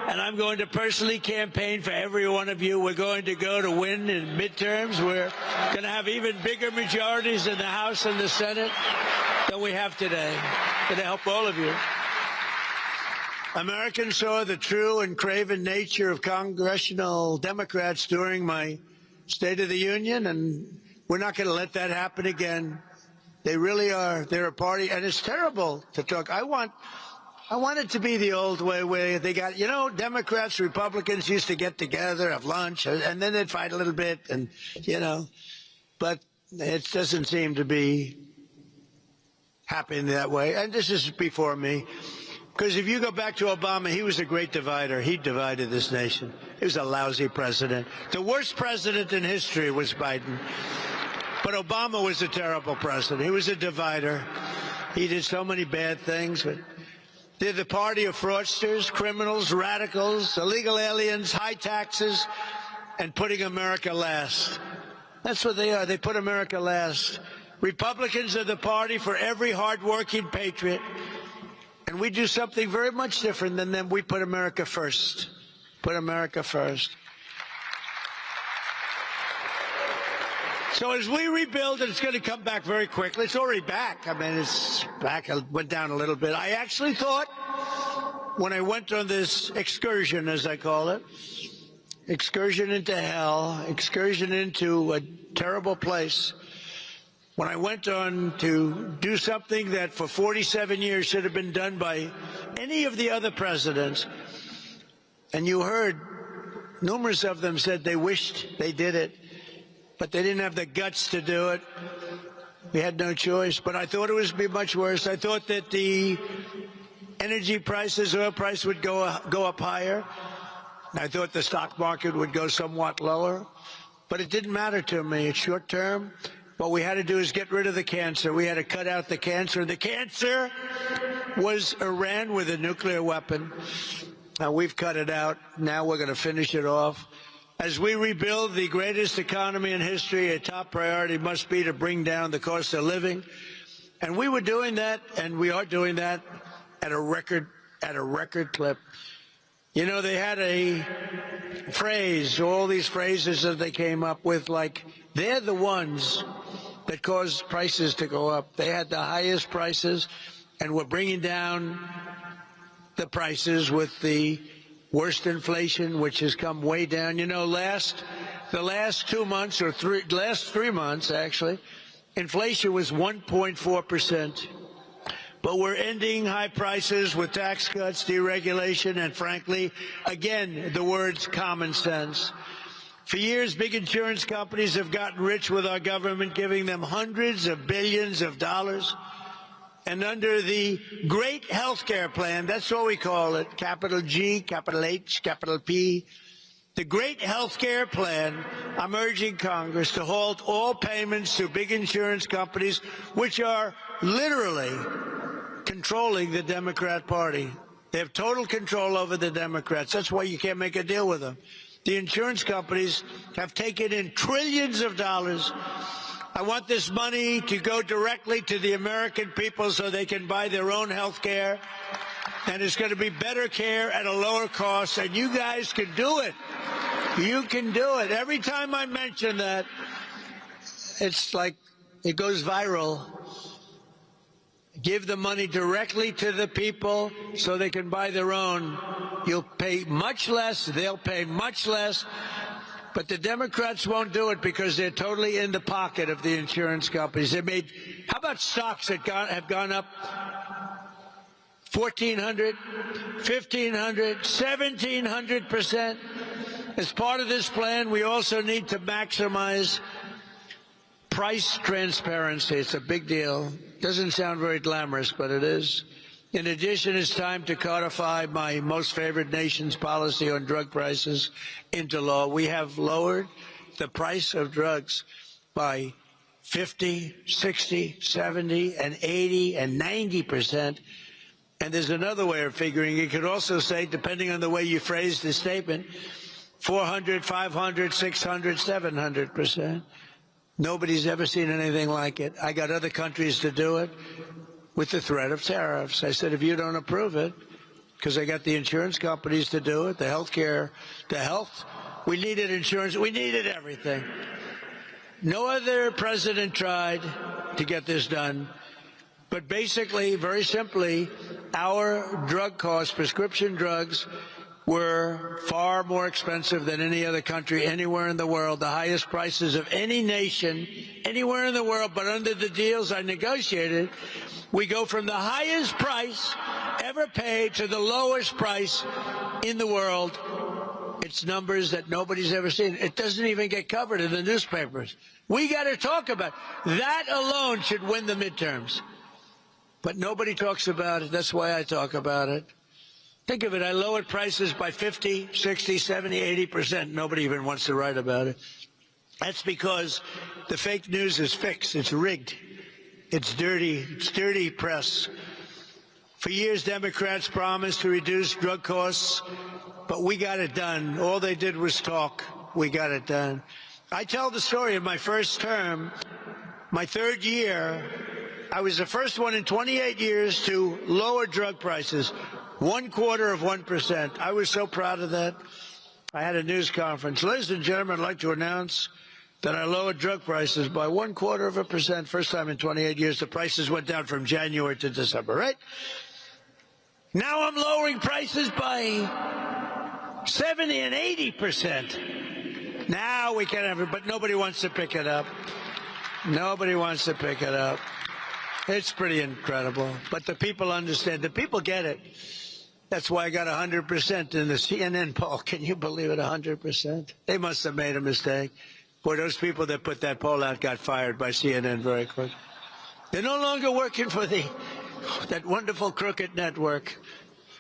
and I'm going to personally campaign for every one of you. We're going to go to win in midterms. We're going to have even bigger majorities in the House and the Senate than we have today. Going to help all of you. Americans saw the true and craven nature of congressional Democrats during my State of the Union, and we're not going to let that happen again. They really are. They're a party, and it's terrible to talk. I want it to be the old way where they got, you know, Democrats, Republicans used to get together, have lunch, and then they'd fight a little bit, and, you know, but it doesn't seem to be happening that way. And this is before me. Because if you go back to Obama, he was a great divider. He divided this nation. He was a lousy president. The worst president in history was Biden. But Obama was a terrible president. He was a divider. He did so many bad things. But they're the party of fraudsters, criminals, radicals, illegal aliens, high taxes, and putting America last. That's what they are. They put America last. Republicans are the party for every hardworking patriot. And we do something very much different than them. We put America first. Put America first. So as we rebuild, and it's going to come back very quickly. It's already back. I mean, it's back. It went down a little bit. I actually thought when I went on this excursion, as I call it, excursion into hell, excursion into a terrible place, when I went on to do something that for 47 years should have been done by any of the other presidents, and you heard numerous of them said they wished they did it, but they didn't have the guts to do it. We had no choice, but I thought it would be much worse. I thought that the energy prices, oil price would go up higher. I thought the stock market would go somewhat lower, but it didn't matter to me. It's short term. What we had to do is get rid of the cancer. We had to cut out the cancer. The cancer was Iran with a nuclear weapon. Now we've cut it out. Now we're going to finish it off. As we rebuild the greatest economy in history, a top priority must be to bring down the cost of living. And we were doing that, and we are doing that at a record clip. You know, they had a phrase, all these phrases that they came up with, like, they're the ones that caused prices to go up. They had the highest prices, and we're bringing down the prices with the worst inflation, which has come way down. You know, the last 2 months, or last 3 months, actually, inflation was 1.4%. but we're ending high prices with tax cuts, deregulation, and frankly, again, the words common sense. For years, big insurance companies have gotten rich with our government, giving them hundreds of billions of dollars. And under the great health care plan, that's what we call it, capital G, capital H, capital P, the great health care plan, I'm urging Congress to halt all payments to big insurance companies, which are literally controlling the Democrat Party. They have total control over the Democrats. That's why you can't make a deal with them. The insurance companies have taken in trillions of dollars. I want this money to go directly to the American people so they can buy their own health care. And it's going to be better care at a lower cost. And you guys can do it. You can do it. Every time I mention that, it's like it goes viral. Give the money directly to the people so they can buy their own. You'll pay much less. They'll pay much less. But the Democrats won't do it because they're totally in the pocket of the insurance companies. They made, how about stocks that have gone up 1,400, 1,500, 1,700%? As part of this plan, we also need to maximize price transparency. It's a big deal. Doesn't sound very glamorous, but it is. In addition, it's time to codify my most favored nation's policy on drug prices into law. We have lowered the price of drugs by 50, 60, 70, and 80, and 90%. And there's another way of figuring. You could also say, depending on the way you phrase the statement, 400, 500, 600, 700%. Nobody's ever seen anything like it. I got other countries to do it with the threat of tariffs. I said, if you don't approve it, because I got the insurance companies to do it, the health care, the health, we needed insurance, we needed everything. No other president tried to get this done. But basically, very simply, our drug costs, prescription drugs, were far more expensive than any other country anywhere in the world, the highest prices of any nation anywhere in the world. But under the deals I negotiated, we go from the highest price ever paid to the lowest price in the world. It's numbers that nobody's ever seen. It doesn't even get covered in the newspapers. We got to talk about it. That alone should win the midterms. But nobody talks about it. That's why I talk about it. Think of it. I lowered prices by 50, 60, 70, 80%. Nobody even wants to write about it. That's because the fake news is fixed. It's rigged. It's dirty. It's dirty press. For years, Democrats promised to reduce drug costs, but we got it done. All they did was talk. We got it done. I tell the story of my first term, my third year. I was the first one in 28 years to lower drug prices. 0.25%. I was so proud of that. I had a news conference. Ladies and gentlemen, I'd like to announce that I lowered drug prices by 0.25%. First time in 28 years. The prices went down from January to December, right? Now I'm lowering prices by 70 and 80%. Now we can have it, but nobody wants to pick it up. Nobody wants to pick it up. It's pretty incredible. But the people understand. The people get it. That's why I got 100% in the CNN poll. Can you believe it, 100%? They must have made a mistake. Boy, those people that put that poll out got fired by CNN very quick. They're no longer working for that wonderful crooked network.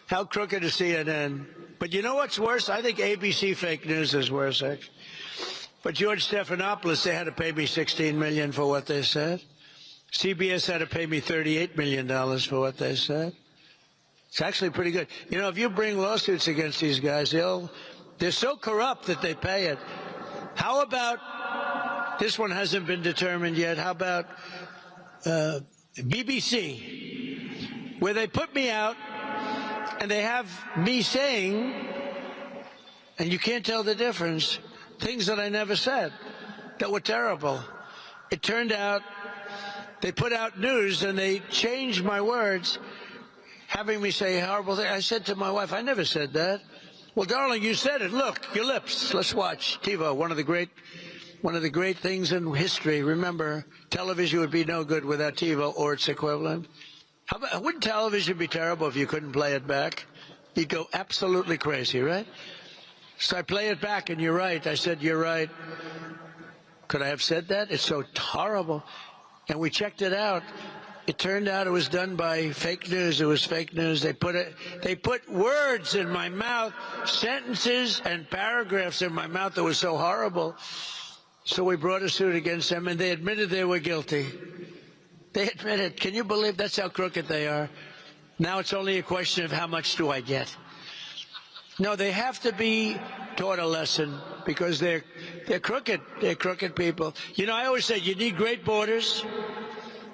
How crooked is CNN? But you know what's worse? I think ABC fake news is worse, actually. But George Stephanopoulos, they had to pay me $16 million for what they said. CBS had to pay me $38 million for what they said. It's actually pretty good. You know, if you bring lawsuits against these guys, they're so corrupt that they pay it. How about, this one hasn't been determined yet, how about BBC, where they put me out and they have me saying, and you can't tell the difference, things that I never said that were terrible. It turned out they put out news and they changed my words, having me say horrible things. I said to my wife, I never said that. Well, darling, you said it. Look, your lips. Let's watch TiVo, one of the great things in history. Remember, television would be no good without TiVo or its equivalent. Wouldn't television be terrible if you couldn't play it back? You'd go absolutely crazy, right? So I play it back, and you're right. I said, you're right. Could I have said that? It's so horrible. And we checked it out. It turned out it was done by fake news. It was fake news. They put words in my mouth, sentences and paragraphs in my mouth that was so horrible. So we brought a suit against them, and they admitted they were guilty. They admitted. Can you believe that's how crooked they are? Now it's only a question of how much do I get. No, they have to be taught a lesson because they're crooked. They're crooked people. You know, I always say you need great borders.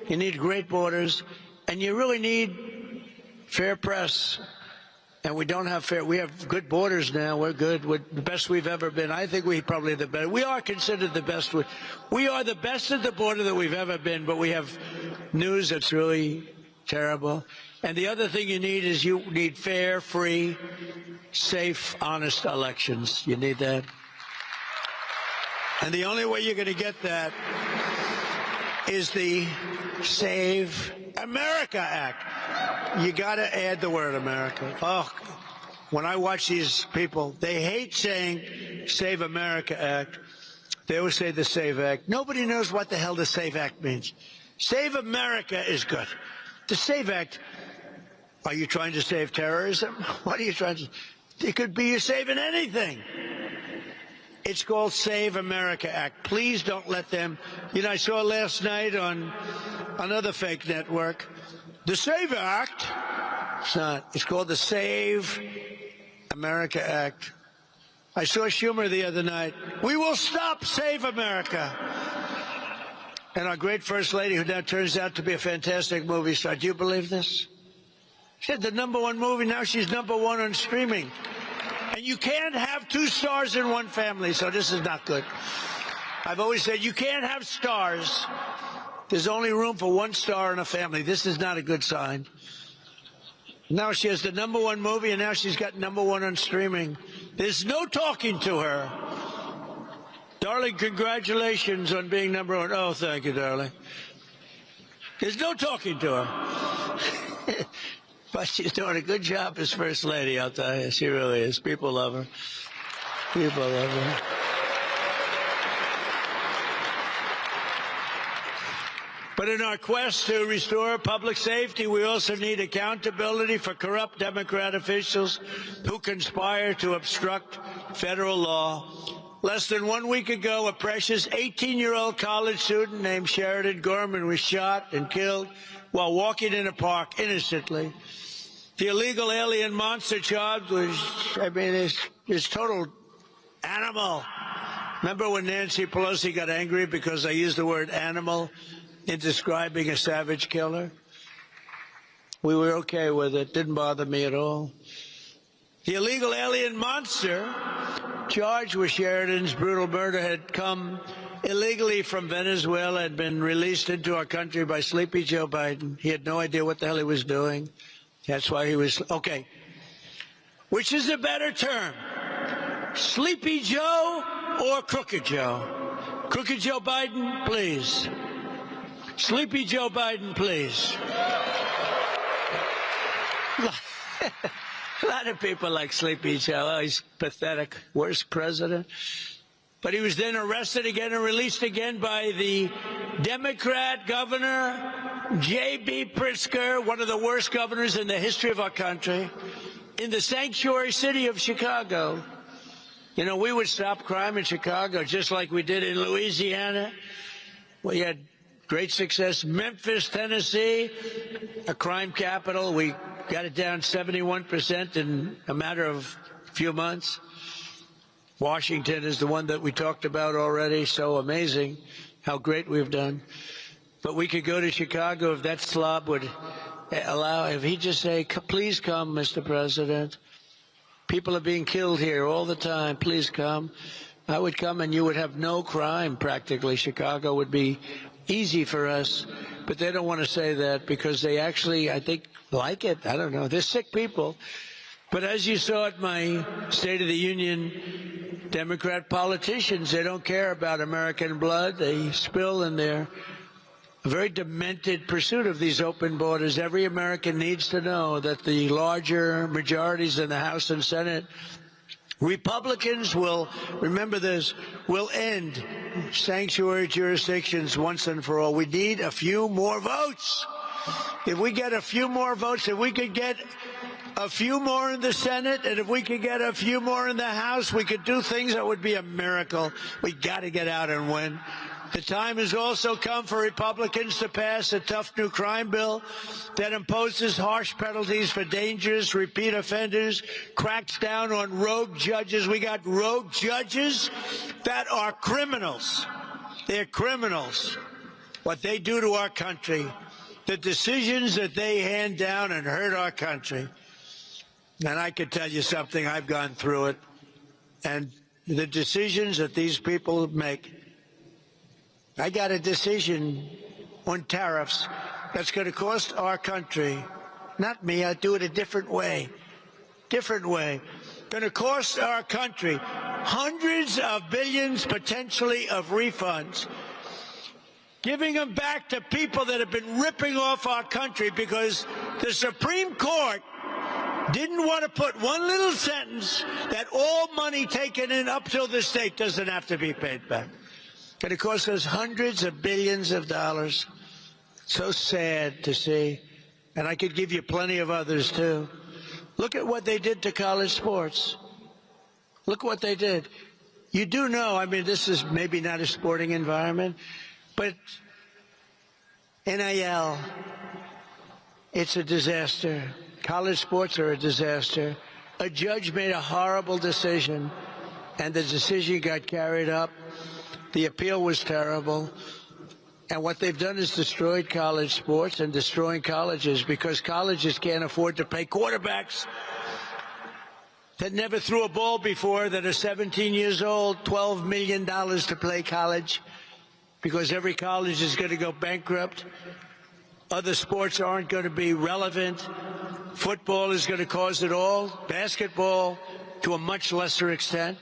You need great borders, and you really need fair press. And we don't have fair. We have good borders now. We're good. We're the best we've ever been. I think we probably the best. We are considered the best. We are the best at the border that we've ever been. But we have news that's really terrible. And the other thing you need is you need fair, free, safe, honest elections. You need that. And the only way you're going to get that is the Save America Act. You got to add the word America. Oh, when I watch these people, they hate saying Save America Act. They always say the Save Act. Nobody knows what the hell the Save Act means. Save America is good. The Save Act, are you trying to save terrorism? What are you trying to? It could be you're saving anything. It's called Save America Act. Please don't let them. You know, I saw last night on another fake network, the Save Act. It's not. It's called the Save America Act. I saw Schumer the other night. We will stop Save America. And our great First Lady, who now turns out to be a fantastic movie star. Do you believe this? She had the #1 movie. Now she's #1 on streaming. And you can't have 2 stars in one family, so this is not good. I've always said you can't have stars. There's only room for 1 star in a family. This is not a good sign. Now she has the #1 movie, and now she's got #1 on streaming. There's no talking to her. Darling, congratulations on being #1. Oh, thank you, darling. There's no talking to her. But she's doing a good job as First Lady, I'll tell you. She really is. People love her. People love her. But in our quest to restore public safety, we also need accountability for corrupt Democrat officials who conspire to obstruct federal law. Less than 1 week ago, a precious 18-year-old college student named Sheridan Gorman was shot and killed while walking in a park innocently. The illegal alien monster charged was, is total animal. Remember when Nancy Pelosi got angry because I used the word animal in describing a savage killer? We were okay with it. Didn't bother me at all. The illegal alien monster charged with Sheridan's brutal murder had come illegally from Venezuela and been released into our country by Sleepy Joe Biden. He had no idea what the hell he was doing. That's why he was, okay. Which is a better term? Sleepy Joe or Crooked Joe? Crooked Joe Biden, please. Sleepy Joe Biden, please. A lot of people like Sleepy Joe. Oh, he's pathetic. Worst president. But he was then arrested again and released again by the Democrat governor, J.B. Pritzker, one of the worst governors in the history of our country, in the sanctuary city of Chicago. You know, we would stop crime in Chicago just like we did in Louisiana. We had great success. Memphis, Tennessee, a crime capital. We got it down 71% in a matter of a few months. Washington is the one that we talked about already. So amazing how great we've done. But we could go to Chicago if that slob would allow, if he'd just say, please come, Mr. President. People are being killed here all the time. Please come. I would come and you would have no crime practically. Chicago would be easy for us. But they don't want to say that because they actually, I think, like it. I don't know. They're sick people. But as you saw at my State of the Union, Democrat politicians, they don't care about American blood. They spill in their a very demented pursuit of these open borders. Every American needs to know that the larger majorities in the House and Senate, Republicans will, remember this, will end sanctuary jurisdictions once and for all. We need a few more votes. If we get a few more votes, if we could get a few more in the Senate, and if we could get a few more in the House, we could do things that would be a miracle. We got to get out and win. The time has also come for Republicans to pass a tough new crime bill that imposes harsh penalties for dangerous repeat offenders, cracks down on rogue judges. We got rogue judges that are criminals. They're criminals. What they do to our country, the decisions that they hand down and hurt our country. And I can tell you something, I've gone through it. And the decisions that these people make, I got a decision on tariffs that's going to cost our country, not me, I do it a different way, going to cost our country hundreds of billions potentially of refunds, giving them back to people that have been ripping off our country because the Supreme Court didn't want to put one little sentence that all money taken in up till this date doesn't have to be paid back. Going to cost us hundreds of billions of dollars. So sad to see. And I could give you plenty of others, too. Look at what they did to college sports. Look what they did. You do know, I mean, this is maybe not a sporting environment, but NIL, it's a disaster. College sports are a disaster. A judge made a horrible decision, and the decision got carried up. The appeal was terrible. And what they've done is destroyed college sports and destroying colleges because colleges can't afford to pay quarterbacks that never threw a ball before, that are 17 years old, $12 million to play college because every college is going to go bankrupt. Other sports aren't going to be relevant. Football is going to cause it all. Basketball to a much lesser extent.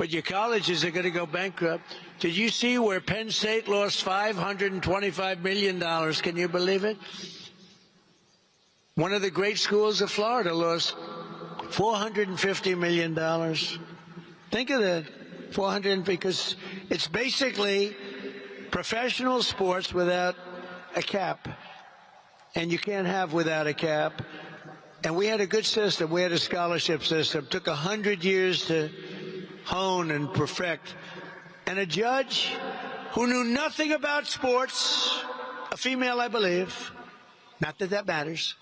But your colleges are going to go bankrupt. Did you see where Penn State lost $525 million? Can you believe it? One of the great schools of Florida lost $450 million. Think of that. 400, because it's basically professional sports without a cap. And you can't have without a cap. And we had a good system. We had a scholarship system. It took 100 years to hone and perfect. And a judge who knew nothing about sports, a female, I believe, not that that matters.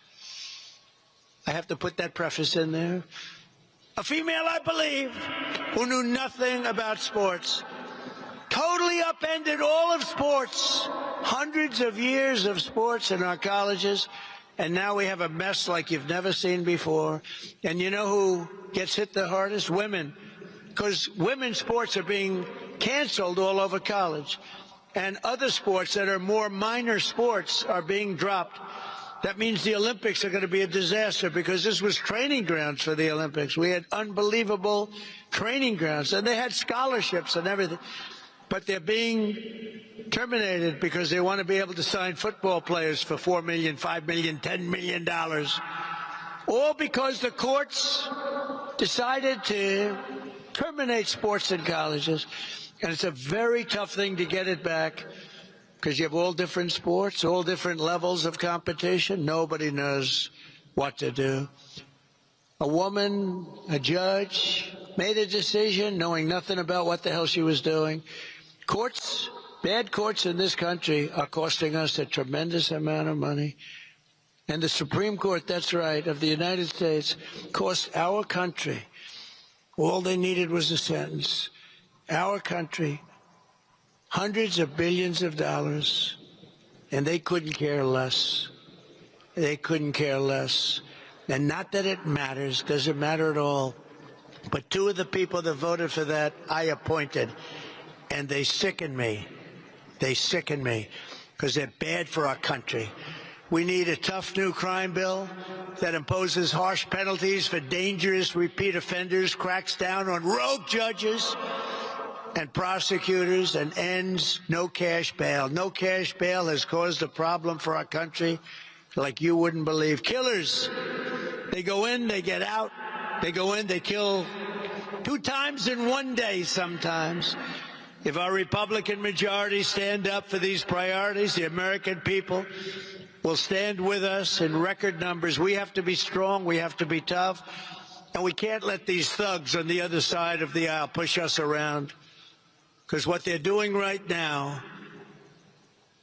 I have to put that preface in there. A female, I believe, who knew nothing about sports, totally upended all of sports, hundreds of years of sports in our colleges, and now we have a mess like you've never seen before. And you know who gets hit the hardest? Women. Because women's sports are being canceled all over college. And other sports that are more minor sports are being dropped. That means the Olympics are going to be a disaster because this was training grounds for the Olympics. We had unbelievable training grounds, and they had scholarships and everything. But they're being terminated because they want to be able to sign football players for $4 million, $5 million, $10 million. All because the courts decided to terminate sports in colleges. And it's a very tough thing to get it back because you have all different sports, all different levels of competition. Nobody knows what to do. A woman, a judge, made a decision knowing nothing about what the hell she was doing. Courts, bad courts in this country are costing us a tremendous amount of money. And the Supreme Court, that's right, of the United States, cost our country, all they needed was a sentence, our country, hundreds of billions of dollars, and they couldn't care less. They couldn't care less. And not that it matters, doesn't matter at all. But two of the people that voted for that, I appointed. And they sicken me. They sicken me because they're bad for our country. We need a tough new crime bill that imposes harsh penalties for dangerous repeat offenders, cracks down on rogue judges. and prosecutors and ends no cash bail. No cash bail has caused a problem for our country like you wouldn't believe. Killers, they go in, they get out. They go in, they kill 2 times in one day sometimes. If our Republican majority stand up for these priorities, the American people will stand with us in record numbers. We have to be strong. We have to be tough. And we can't let these thugs on the other side of the aisle push us around. Because what they're doing right now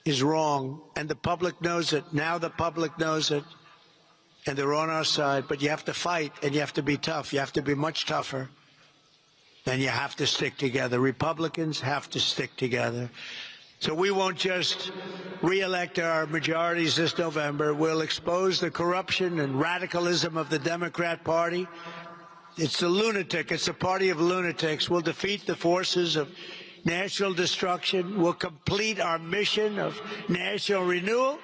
is wrong. And the public knows it. Now the public knows it. And they're on our side. But you have to fight and you have to be tough. You have to be much tougher. And you have to stick together. Republicans have to stick together. So we won't just re-elect our majorities this November. We'll expose the corruption and radicalism of the Democrat Party. It's a lunatic. It's a party of lunatics. We'll defeat the forces of national destruction. We'll complete our mission of national renewal.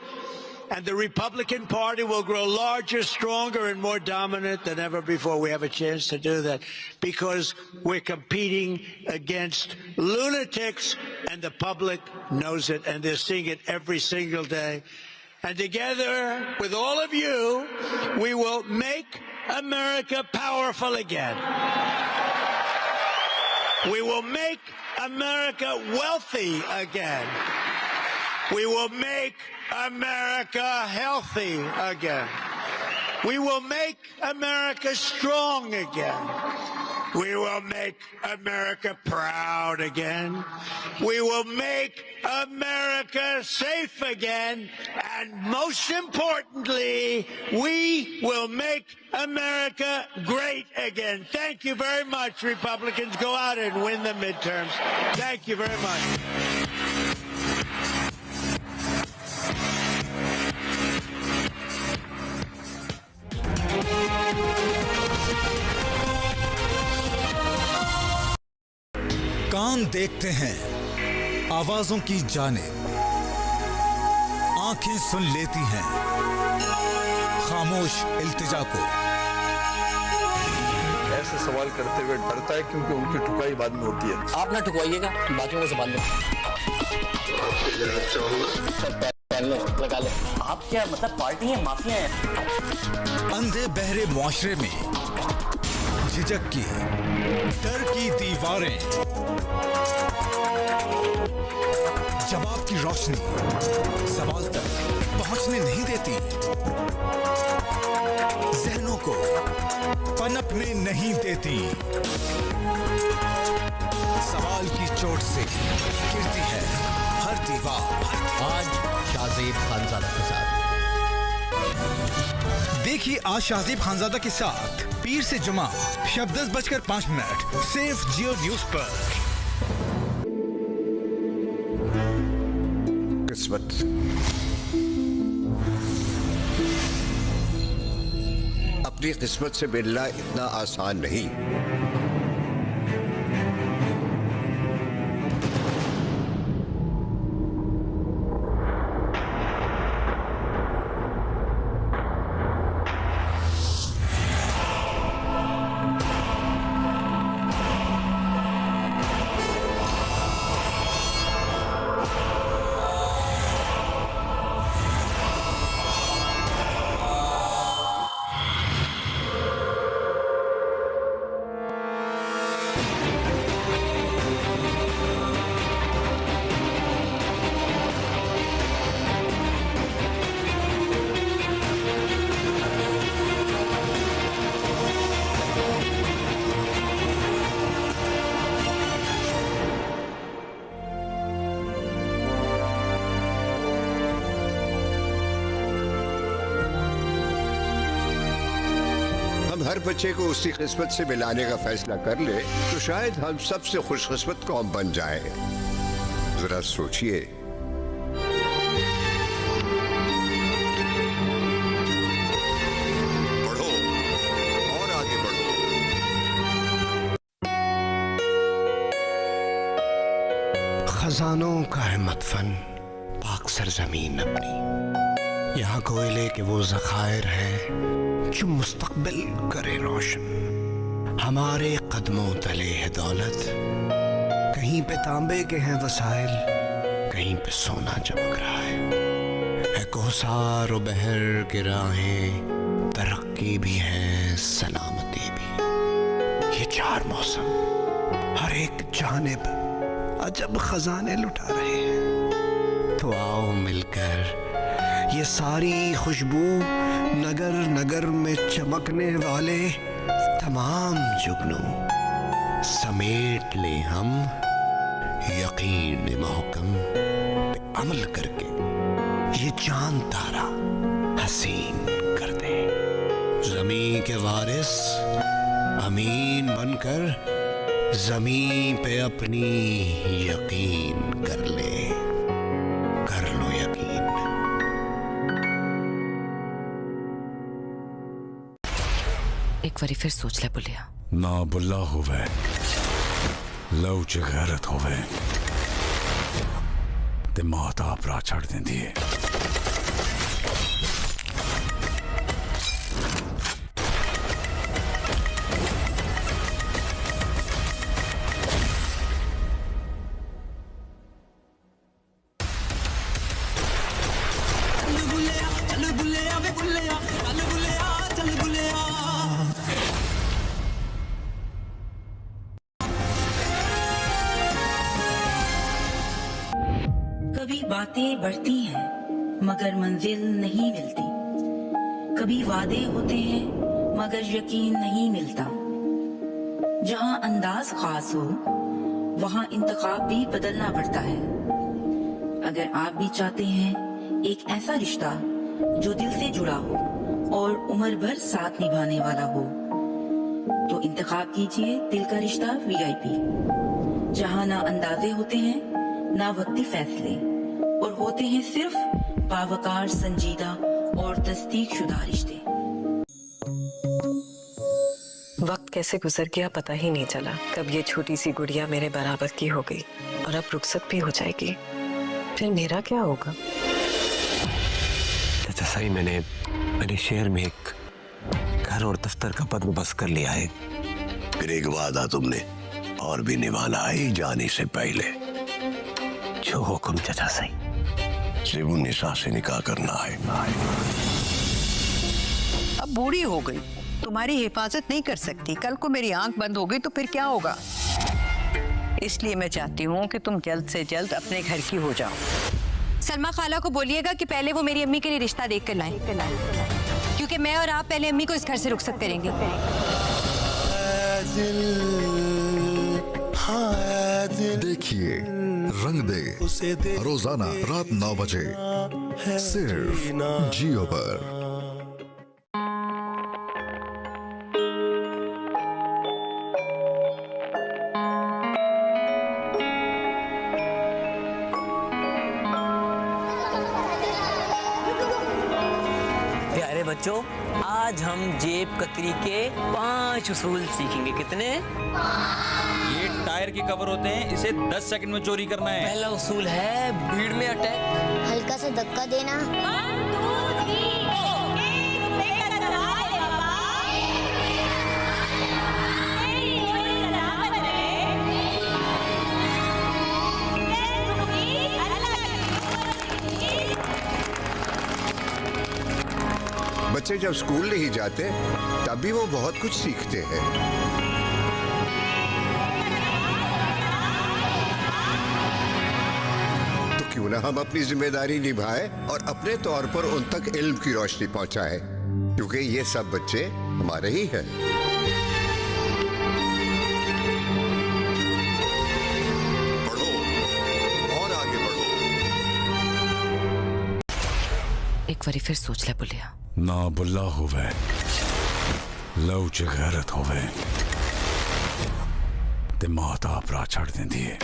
And the Republican Party will grow larger, stronger, and more dominant than ever before. We have a chance to do that because we're competing against lunatics, and the public knows it, and they're seeing it every single day. And together with all of you, we will make America powerful again. We will make America wealthy again. We will make America healthy again. We will make America strong again. We will make America proud again. We will make America safe again. And most importantly, we will make America great again. Thank you very much, Republicans. Go out and win the midterms. Thank you very much. कान देखते हैं आवाजों की जानिब, आंखें सुन लेती हैं खामोश इल्तिजा को। ऐसे सवाल करते हुए डरता है क्योंकि उनकी ठुकाई बाद में होती है। आप ना ठुकवाइएगा, बाकियों को संभाल लो। लगा ले। आप क्या मतलब पार्टी है, माफिया है? अंधे बहरे मुआशरे में झिझक की, डर की दीवारें, जवाब की रोशनी सवाल तक पहुंचने नहीं देती, जहनों को पनपने नहीं देती, सवाल की चोट से गिरती है हर दीवार। आज शाहजेब खानजादा के साथ देखिए, आज शाहजेब खानजादा के साथ पीर से जुमा शब 10:05 सिर्फ जियो न्यूज पर। किस्मत अपनी किस्मत से मिलना इतना आसान नहीं। हर बच्चे को उसकी किस्मत से मिलाने का फैसला कर ले तो शायद हम सबसे खुशकिस्मत कौम बन जाएं। जरा सोचिए। बढ़ो और आगे बढ़ो। खजानों का है मतफन पाक सरजमीन अपनी, यहाँ कोयले के वो ज़खायर है जो मुस्तकबिल करे रोशन। हमारे कदमों तले है दौलत, कहीं पे तांबे के हैं वसाइल, कहीं पे सोना चमक रहा है कोसार और बहर के राहें, तरक्की भी है सलामती भी। ये चार मौसम हर एक जानिब अजब खजाने लुटा रहे हैं। तो आओ मिलकर ये सारी खुशबू नगर नगर में चमकने वाले तमाम जुगनू समेट ले हम, यकीन महकम पे अमल करके ये चांद तारा हसीन कर दे। जमीन के वारिस अमीन बनकर जमीन पे अपनी यकीन कर ले, कर लो यकीन। एक बारी फिर सोच ले बुलिया। ना बुल्ला होवे लौच गैरत होवे ते मौत आप राह छड़ देंदी है। कभी बातें बढ़ती हैं मगर मंजिल नहीं मिलती, कभी वादे होते हैं मगर यकीन नहीं मिलता। जहां अंदाज खास हो वहां इंतखाब भी बदलना पड़ता है। अगर आप भी चाहते हैं एक ऐसा रिश्ता जो दिल से जुड़ा हो और उम्र भर साथ निभाने वाला हो, तो इंतखाब कीजिए दिल का रिश्ता VIP, जहां ना अंदाजे होते हैं ना वक्ती फैसले, और होते हैं सिर्फ बावकार, संजीदा और तस्दीक शुदा रिश्ते। वक्त कैसे गुजर गया पता ही नहीं चला। कब ये छोटी सी गुड़िया मेरे बराबर की हो गई और अब रुखसत भी हो जाएगी। फिर मेरा क्या होगा? जैसा ही मैंने शहर में एक घर और दफ्तर का बंदोबस्त कर लिया है। फिर एक वादा तुमने और भी निभाना है जाने से पहले। जो हुक्म चाचा सही। निशा से निकाह करना है। अब बूढ़ी हो गई, तुम्हारी हिफाजत नहीं कर सकती। कल को मेरी आंख बंद हो गई तो फिर क्या होगा? इसलिए मैं चाहती हूँ कि तुम जल्द से जल्द अपने घर की हो जाओ। सलमा खाला को बोलिएगा कि पहले वो मेरी अम्मी के लिए रिश्ता देख कर लाएं, क्योंकि मैं और आप पहले अम्मी को इस घर से रुखसत करेंगे। देखिए रंग दे रोजाना रात 9 बजे सिर्फ जियो पर। प्यारे बच्चों, आज हम जेब कतरी के 5 उसूल सीखेंगे। कितने? ये टायर के कवर होते हैं, इसे 10 सेकंड में चोरी करना है। पहला उसूल है भीड़ में अटैक। हल्का सा धक्का देना। 1 2 3 बच्चे जब स्कूल नहीं जाते तब भी वो बहुत कुछ सीखते हैं। तो क्यों ना हम अपनी जिम्मेदारी निभाएं और अपने तौर पर उन तक इल्म की रोशनी पहुंचाएं, क्योंकि ये सब बच्चे हमारे ही हैं। बढ़ो और आगे बढ़ो। एक बारी फिर सोच ले बुलिया। ना बुल्ला होवे लौच गैरत होवे ते मौत आप राह छड़ देंदी है।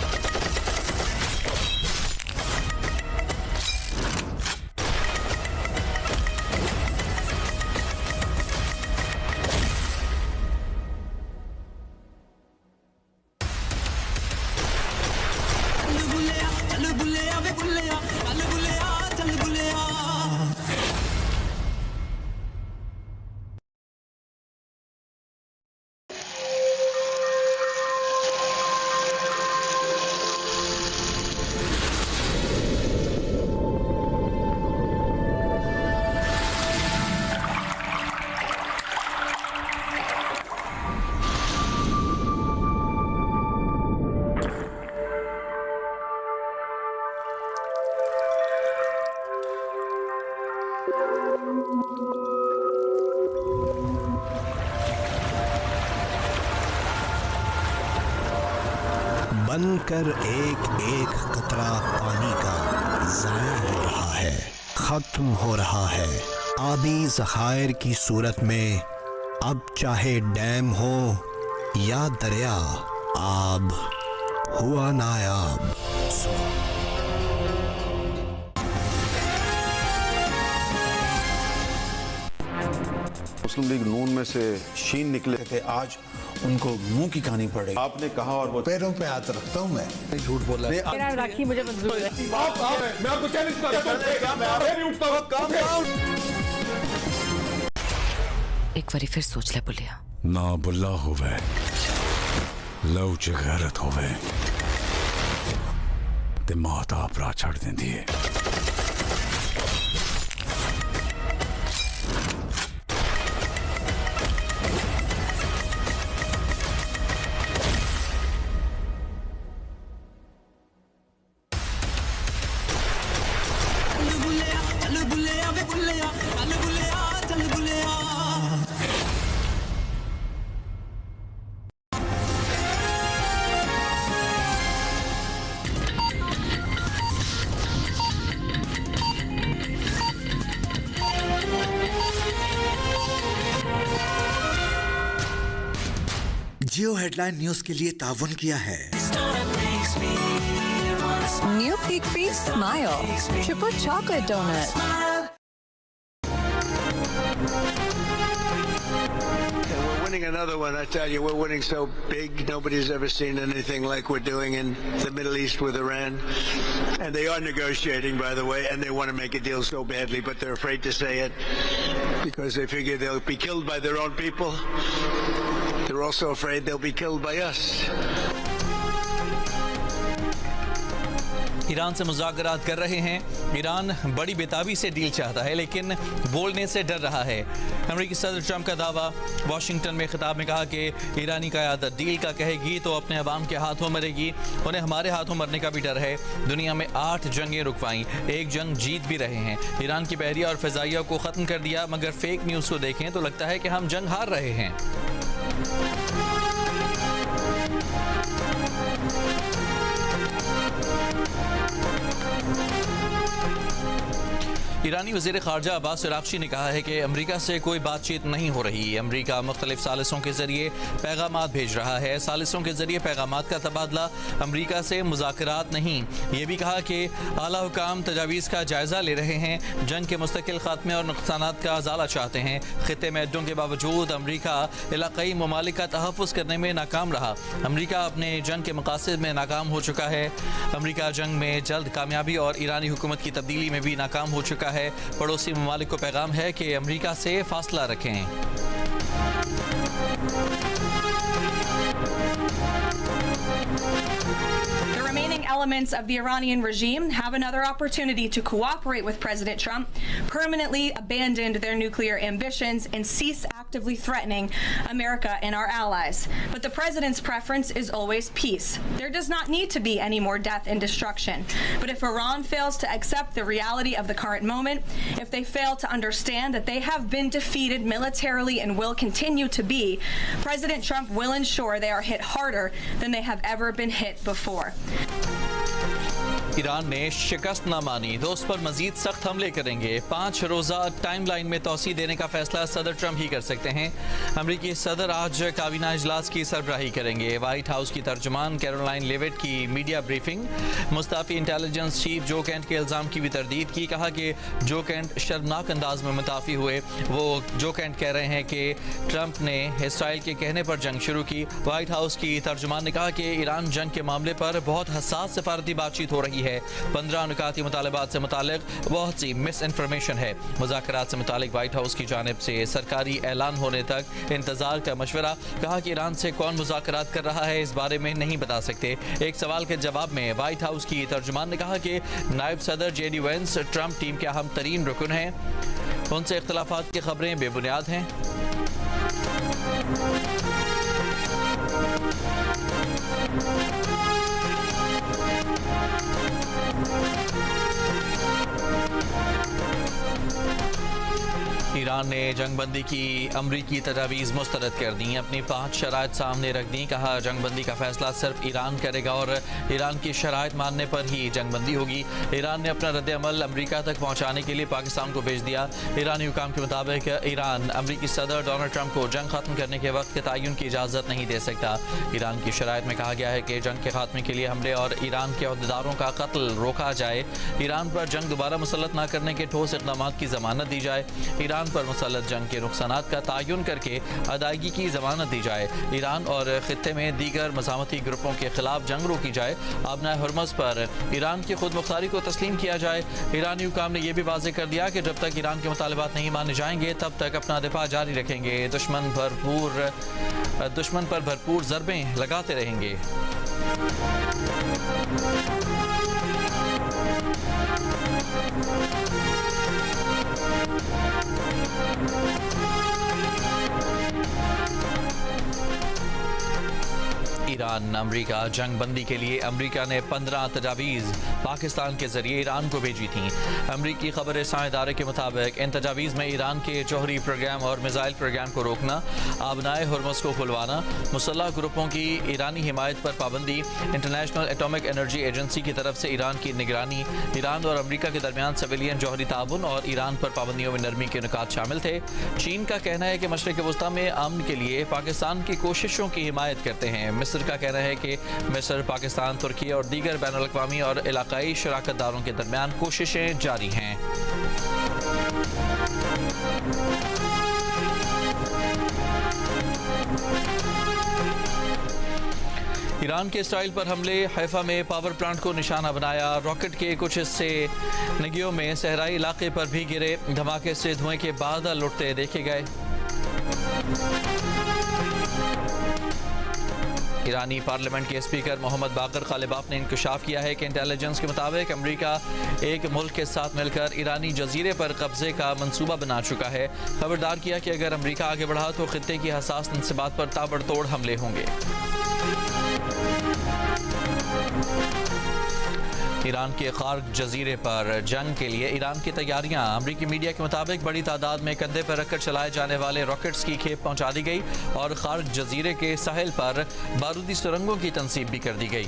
बहकर एक एक कतरा पानी का जाया हो रहा है, खत्म हो रहा है। आबी ज़खायर की सूरत में अब चाहे डैम हो या दरिया, आब हुआ नायाब। मुस्लिम लीग नून में से शीन निकले थे, आज उनको मुंह की कहानी पड़ रही। आपने कहा और वो पैरों पे हाथ रखता हूँ मैं झूठ बोला। राखी मुझे मंजूर है। मैं आपको चैलेंज करता हूं। एक बारी फिर सोच ले बुलिया। ना बुल्ला होवे, लव च गैरत होवे ते मौत आप राह छड़ देंदी है। जियो हेडलाइन न्यूज के लिए ताउन किया है new peak feast smile triple chocolate donut. We're winning another one. I tell you, we're winning so big. Nobody's ever seen anything like we're doing in the Middle East with Iran. And they are negotiating, by the way, and they want to make a deal so badly, but they're afraid to say it because they figure they'll be killed by their own people. They're also afraid they'll be killed by us. Iran से मुज़ाकरात कर रहे हैं। Iran बड़ी बेताबी से deal चाहता है लेकिन बोलने से डर रहा है। अमेरिकी सदर ट्रंप का दावा। वाशिंगटन में खिताब में कहा कि ईरानी क़यादत डील का कहेगी तो अपने अवाम के हाथों मरेगी, उन्हें हमारे हाथों मरने का भी डर है। दुनिया में 8 जंगें रुकवाईं, एक जंग जीत भी रहे हैं। ईरान की बहरिया और फ़िज़ाइया को ख़त्म कर दिया, मगर फेक न्यूज़ को देखें तो लगता है कि हम जंग हार रहे हैं। ईरानी वज़ीर ख़ारजा अब्बास इराक़ची ने कहा है कि अमरीका से कोई बातचीत नहीं हो रही। अमरीका मुख्तलिफ सालिसों के ज़रिए पैगामात भेज रहा है। सालिसों के ज़रिए पैगामात का तबादला, अमरीका से मुज़ाकरात नहीं। ये भी कहा कि आला हुकाम तजावीज़ का जायज़ा ले रहे हैं, जंग के मुस्तकिल ख़ात्मे और नुक़सानात का अज़ाला चाहते हैं। ख़ित्ते में अड्डों के बावजूद अमरीका इलाक़ाई ममालिक का तहफ़्फ़ुज़ करने में नाकाम रहा। अमरीका अपने जंग के मक़ासिद में नाकाम हो चुका है। अमरीका जंग में जल्द कामयाबी और ईरानी हुकूमत की तब्दीली में भी नाकाम हो चुका है। पड़ोसी ममालिक को पैगाम है कि अमरीका से फासला रखें। Elements of the Iranian regime have another opportunity to cooperate with President Trump, permanently abandon their nuclear ambitions, and cease actively threatening America and our allies. But the president's preference is always peace. There does not need to be any more death and destruction. But if Iran fails to accept the reality of the current moment, if they fail to understand that they have been defeated militarily and will continue to be, President Trump will ensure they are hit harder than they have ever been hit before. Iran ने शिकस्त न मानी तो उस पर मजीद सख्त हमले करेंगे। 5 रोज़ा टाइमलाइन में तोसी देने का फैसला सदर ट्रंप ही कर सकते हैं। अमरीकी सदर आज काबीना इजलास की सरबराही करेंगे। वाइट हाउस की तर्जुमान कैरोलाइन लेविट की media briefing. Mustafi intelligence chief जो कैंट के इल्ज़ाम की भी तरदीद की। कहा कि जो कैंट शर्मनाक अंदाज में मुताफ़ी हुए। वो जो कैंट कह रहे हैं कि ट्रंप ने इसराइल के कहने पर जंग शुरू की। वाइट हाउस की तर्जुमान ने कहा कि ईरान जंग के मामले पर बहुत हसास सफारती बातचीत हो रही है। 15 नुकाती मुतालबात से मुतालिक बहुत सी मिस इन्फॉर्मेशन है। मुज़ाकरात से मुतालिक वाइट हाउस की जानिब से सरकारी ऐलान होने तक इंतजार का मशवरा। कहा कि ईरान से कौन मुज़ाकरात कर रहा है इस बारे में नहीं बता सकते। एक सवाल के जवाब में वाइट हाउस की तर्जुमान ने कहा कि नायब सदर JD वेंस ट्रंप टीम के अहम तरीन रुकन हैं, उनसे इख्तलाफात की खबरें बेबुनियाद हैं। ईरान ने जंगबंदी की अमरीकी तजावीज़ मुस्तरद कर दी, अपनी 5 शराइत सामने रख दी। कहा जंगबंदी का फैसला सिर्फ ईरान करेगा और ईरान की शराइत मानने पर ही जंगबंदी होगी। ईरान ने अपना रद्द-ए-अमल अमरीका तक पहुँचाने के लिए पाकिस्तान को भेज दिया। ईरानी हुकाम के मुताबिक ईरान अमरीकी सदर डोनाल्ड ट्रंप को जंग खत्म करने के वक्त के तयन की इजाज़त नहीं दे सकता। ईरान की शराइत में कहा गया है कि जंग के खात्मे के लिए हमले और ईरान के अहदेदारों का कत्ल रोका जाए। ईरान पर जंग दोबारा मुसल्लत न करने के ठोस इक़दाम की जमानत दी जाए। ईरान पर मुसल्लत जंग के नुकसानात का तयन करके अदायगी की जमानत दी जाए। ईरान और खित्ते में दीगर मज़ामती ग्रुपों के खिलाफ जंग रोकी जाए। आबनाए हुर्मुज़ पर ईरान की खुद मुख्तारी को तस्लीम किया जाए। ईरानी हुकाम ने यह भी वाज़ेह कर दिया कि जब तक ईरान के मुतालिबात नहीं माने जाएंगे तब तक अपना दिफा जारी रखेंगे। दुश्मन पर भरपूर ज़रबें लगाते रहेंगे। ईरान अमरीका जंगबंदी के लिए अमरीका ने 15 तजावीज़ पाकिस्तान के जरिए ईरान को भेजी थी। अमरीकी खबर इदारे के मुताबिक इन तजावीज़ में ईरान के जौहरी प्रोग्राम और मिसाइल प्रोग्राम को रोकना, आबनाए हुर्मुज़ को खुलवाना, मुसल्लह ग्रुपों की ईरानी हिमायत पर पाबंदी, इंटरनेशनल एटॉमिक एनर्जी एजेंसी की तरफ से ईरान की निगरानी, ईरान और अमरीका के दरमियान सिविलियन जौहरी ताउन और ईरान पर पाबंदियों में नरमी के नुकात शामिल थे। चीन का कहना है कि मशरिक़ वस्ता में अमन के लिए पाकिस्तान की कोशिशों की हिमायत करते हैं। मिस्र का कहना है कि मिस्र, पाकिस्तान, तुर्की और दीगर बैनुल-अक़वामी और इलाकाई शराकतदारों के दरमियान कोशिशें जारी हैं। ईरान के इसराइल पर हमले, हैफा में पावर प्लांट को निशाना बनाया। रॉकेट के कुछ हिस्से नगियों में सहराई इलाके पर भी गिरे। धमाके से धुएं के बादल उठते देखे गए। ईरानी पार्लियामेंट के स्पीकर मोहम्मद बाकर खालिबाफ ने इंकशाफ किया है कि इंटेलिजेंस के मुताबिक अमरीका एक मुल्क के साथ मिलकर ईरानी जजीरे पर कब्जे का मंसूबा बना चुका है। खबरदार किया कि अगर अमरीका आगे बढ़ा तो खित्ते की हसास निस्बात पर ताबड़तोड़ हमले होंगे। ईरान के खार्क जजीरे पर जंग के लिए ईरान की तैयारियां। अमरीकी मीडिया के मुताबिक बड़ी तादाद में कंधे पर रखकर चलाए जाने वाले रॉकेट्स की खेप पहुंचा दी गई और खार्क जजीरे के साहिल पर बारूदी सुरंगों की तनसीब भी कर दी गई।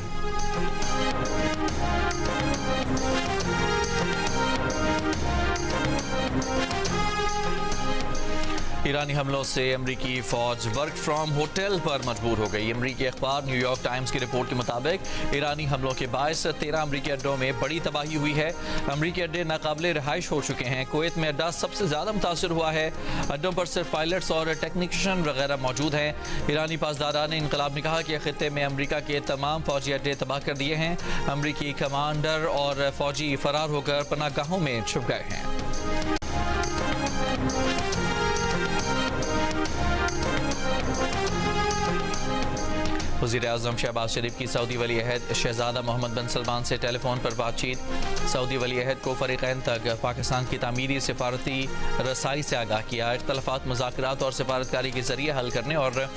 ईरानी हमलों से अमरीकी फौज वर्क फ्रॉम होटल पर मजबूर हो गई। अमरीकी अखबार न्यूयॉर्क टाइम्स की रिपोर्ट के मुताबिक ईरानी हमलों के बायस 13 अमरीकी अड्डों में बड़ी तबाही हुई है। अमरीकी अड्डे नाकाबिले रिहाइश हो चुके हैं। कुवैत में अड्डा सबसे ज्यादा मुतासर हुआ है। अड्डों पर सिर्फ पायलट्स और टेक्नीशियन वगैरह मौजूद हैं। ईरानी पासदारान इनकलाब ने कहा कि खित्ते में अमरीका के तमाम फौजी अड्डे तबाह कर दिए हैं। अमरीकी कमांडर और फौजी फरार होकर पनाहगाहों में छुप गए हैं। वज़ीर-ए-आज़म शहबाज शरीफ की सऊदी वली अहद शहजादा मोहम्मद बिन सलमान से टेलीफोन पर बातचीत। सऊदी वली अहद को फ़रीक़ैन तक पाकिस्तान की तामीरी सिफारती रसाई से आगाह किया। इख्तलाफात मुज़ाकरात और सिफारतकारी के जरिए हल करने और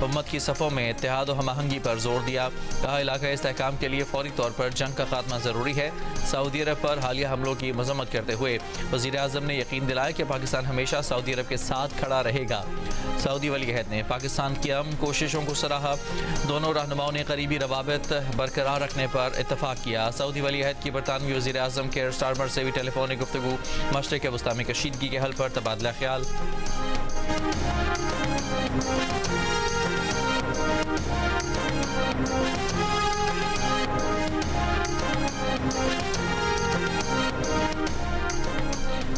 उम्मत की सफ़ों में इत्तेहाद और हमआहंगी पर जोर दिया। कहा इलाक़ाई इस्तेहकाम के लिए फौरी तौर पर जंग का खात्मा ज़रूरी है। सऊदी अरब पर हालिया हमलों की मज़म्मत करते हुए वज़ीर-ए-आज़म ने यकीन दिलाया कि पाकिस्तान हमेशा सऊदी अरब के साथ खड़ा रहेगा। सऊदी वली अहद ने पाकिस्तान की अमन कोशिशों को सराहा। दोनों रहनुमाओं ने करीबी रवाबित बरकरार रखने पर इत्तफाक किया। सऊदी वली अहद की बरतानवी वज़ीर-ए-आज़म केयर स्टारमर से भी टेलीफोनिक गुफ्तगू। मशरिक़ वस्ता में कशीदगी के हल पर तबादला ख्याल।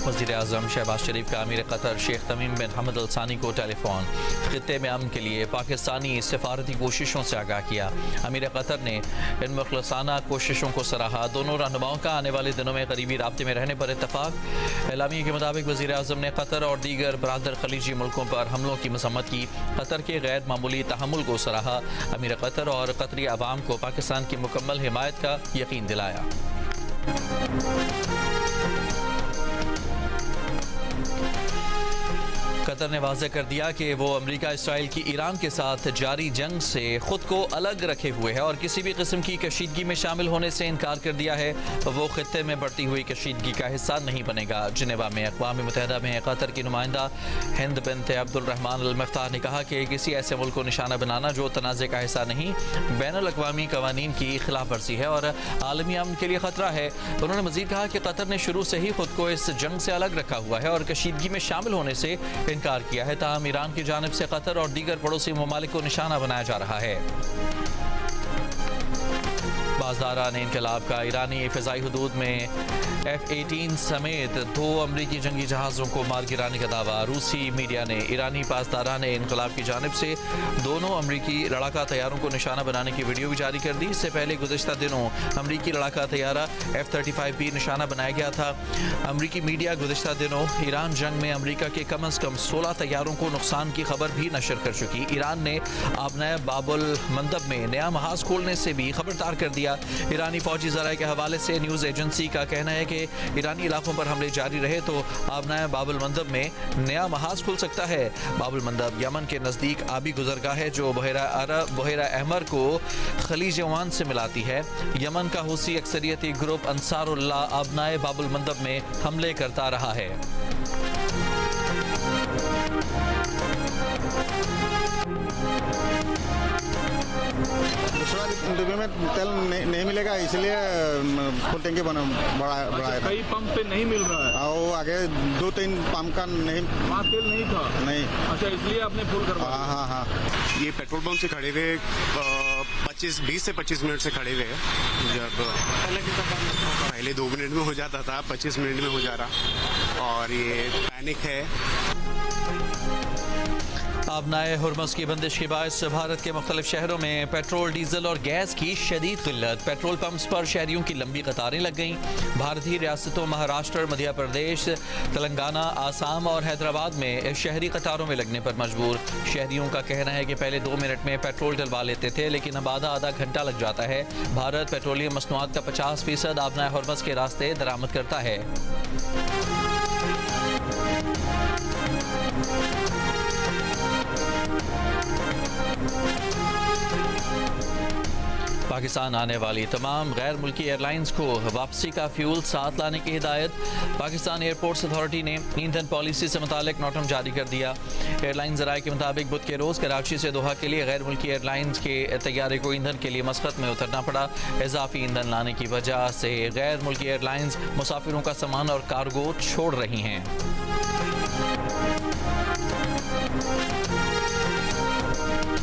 वज़ीर-ए-आज़म शहबाज शरीफ का अमीर कतर शेख तमीम बिन हमद अल सानी को टेलीफोन। खित्ते में अमन के लिए पाकिस्तानी सिफारती कोशिशों से आगाह किया। अमीर कतर ने इन मुखलसाना कोशिशों को सराहा। दोनों रहनुमाओं का आने वाले दिनों में करीबी राब्ते में रहने पर इत्तफाक। एलामिया के मुताबिक वज़ीर-ए-आज़म ने कतर और दीगर बरादर खलीजी मुल्कों पर हमलों की मसम्मत की। कतर के गैर मामूली तहम्मुल को सराहा। अमीर कतर और कतरी अवाम को पाकिस्तान की मुकम्मल हिमायत का यकीन दिलाया। कतर ने वाज़ेह कर दिया कि वो अमेरिका इसराइल की ईरान के साथ जारी जंग से खुद को अलग रखे हुए है और किसी भी किस्म की कशीदगी में शामिल होने से इनकार कर दिया है। वो खित्ते में बढ़ती हुई कशीदगी का हिस्सा नहीं बनेगा। जिनेवा में अक़वाम मुत्तहिदा में कतर की नुमाइंदा हिंद बिन्त अब्दुर्रहमान अल मफ्ताह ने कहा कि किसी ऐसे मुल्क को निशाना बनाना जो तनाज़े का हिस्सा नहीं, बैनुल अक़वामी क़वानीन की खिलाफ वर्जी है और आलमी अमन के लिए ख़तरा है। उन्होंने मज़ीद कहा कि कतर ने शुरू से ही खुद को इस जंग से अलग रखा हुआ है और कशीदगी में शामिल होने से इनकार किया है। ताहम ईरान की जानिब से कतर और दीगर पड़ोसी ममालिक को निशाना बनाया जा रहा है। बाज़दारान इनकलाब का ईरानी फ़िज़ाई हदूद में F-18 समेत 2 अमरीकी जंगी जहाज़ों को मार गिराने का दावा। रूसी मीडिया ने ईरानी पासदारान इनकलाब की जानिब से दोनों अमरीकी लड़ाका तैयारों को निशाना बनाने की वीडियो भी जारी कर दी। इससे पहले गुज़िश्ता दिनों अमरीकी लड़ाका तैयारा F-35B निशाना बनाया गया था। अमरीकी मीडिया गुज़िश्ता दिनों ईरान जंग में अमरीका के कम अज़ कम 16 तैयारों को नुकसान की खबर भी नशर कर चुकी। ईरान ने आबनाए बाबुल मंदब में नया महाज खोलने से भी खबरदार कर दिया। ईरानी फौजी ज़राए के हवाले से न्यूज़ एजेंसी का कहना है कि ईरानी इलाकों पर हमले जारी रहे तो आबनाए बाबुल मंदब में नया महाज खुल सकता है। बाबुल मंदब यमन के नज़दीक आबी गुजरगाह है जो बहरा अहमर को खलीज ओमान से मिलाती है। यमन का हुसी अक्सरियती ग्रुप अंसारुल्लाह आबनाए बाबुल मंदब में हमले करता रहा है। दूसरा डिब्बे में तेल नहीं मिलेगा, इसलिए फुल टैंकी बढ़ाया। कई पंप पे नहीं मिल रहा है और आगे 2-3 पंप का नहीं, वहाँ तेल नहीं था। नहीं, अच्छा, इसलिए आपने फुल करवाया। हाँ। ये पेट्रोल पंप से खड़े हुए 20 से 25 मिनट से खड़े हुए हैं। जब पहले 2 मिनट में हो जाता था, 25 मिनट में हो जा रहा और ये पैनिक है। आबनाए हुर्मुज़ की बंदिश के बायस भारत के मुख्तलिफ शहरों में पेट्रोल, डीजल और गैस की शदीद किल्लत। पेट्रोल पंप्स पर शहरियों की लंबी कतारें लग गईं। भारतीय रियासतों महाराष्ट्र, मध्य प्रदेश, तेलंगाना, आसाम और हैदराबाद में शहरी कतारों में लगने पर मजबूर। शहरियों का कहना है कि पहले 2 मिनट में पेट्रोल डलवा लेते थे लेकिन अब आधा घंटा लग जाता है। भारत पेट्रोलियम मसनूआत का 50% आबनाए हुर्मुज़ के रास्ते दरामद करता है। पाकिस्तान आने वाली तमाम गैर मुल्की एयरलाइंस को वापसी का फ्यूल साथ लाने की हिदायत। पाकिस्तान एयरपोर्ट्स अथॉरिटी ने ईंधन पॉलिसी से मुतालिक नोटम जारी कर दिया। एयरलाइन ज़राए के मुताबिक बुध के रोज़ कराची से दोहा के लिए गैर मुल्की एयरलाइंस के तैयारे को ईंधन के लिए मस्कत में उतरना पड़ा। इजाफी ईंधन लाने की वजह से गैर मुल्की एयरलाइंस मुसाफिरों का सामान और कार्गो छोड़ रही हैं।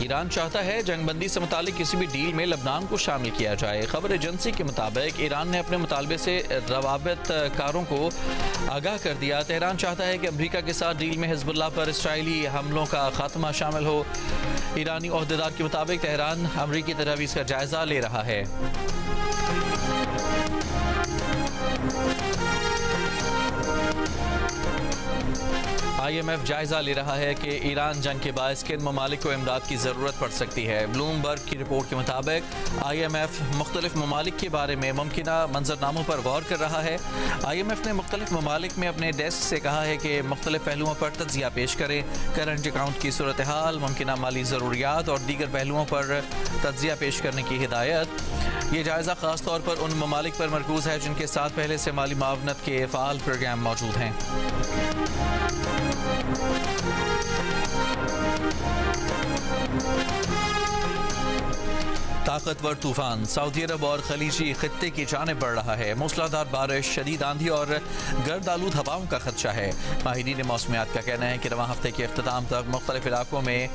ईरान चाहता है जंगबंदी से मुतालिक किसी भी डील में लबनान को शामिल किया जाए। खबर एजेंसी के मुताबिक ईरान ने अपने मुतालबे से रवाबितकारों को आगाह कर दिया। तेहरान चाहता है कि अमेरिका के साथ डील में हिजबुल्लाह पर इसराइली हमलों का खात्मा शामिल हो। ईरानी ओहदेदार के मुताबिक तेहरान अमरीकी तजावीज़ का जायजा ले रहा है। IMF जायजा ले रहा है कि ईरान जंग के बायस किन ममालिक को इमदाद की ज़रूरत पड़ सकती है। ब्लूमबर्ग की रिपोर्ट के मुताबिक IMF मुख्तलिफ ममालिक के बारे में मुमकिना मंजरनामों पर गौर कर रहा है। IMF ने मुख्तलिफ ममालिक में अपने डेस्क से कहा है कि मुख्तलिफ पहलुओं पर तज्जिया पेश करें। करंट अकाउंट की सूरत हाल, मुमकिना माली ज़रूरियात और दीगर पहलुओं पर तज्जिया पेश करने की हिदायत। ये जायज़ा ख़ास तौर पर उन ममालिक पर मरकूज़ है जिनके साथ पहले से माली मावनत के फ़ाल प्रोग्राम मौजूद हैं। ताकतवर तूफान सऊदी अरब और खलीजी खित्ते की जानिब बढ़ रहा है। मूसलाधार बारिश, शदीद आंधी और गर्द आलूद हवाओं का खदशा है। माहिरीन मौसमियात का कहना है कि रवां हफ्ते के अख्ताम तक मुख्तलिफ इलाकों में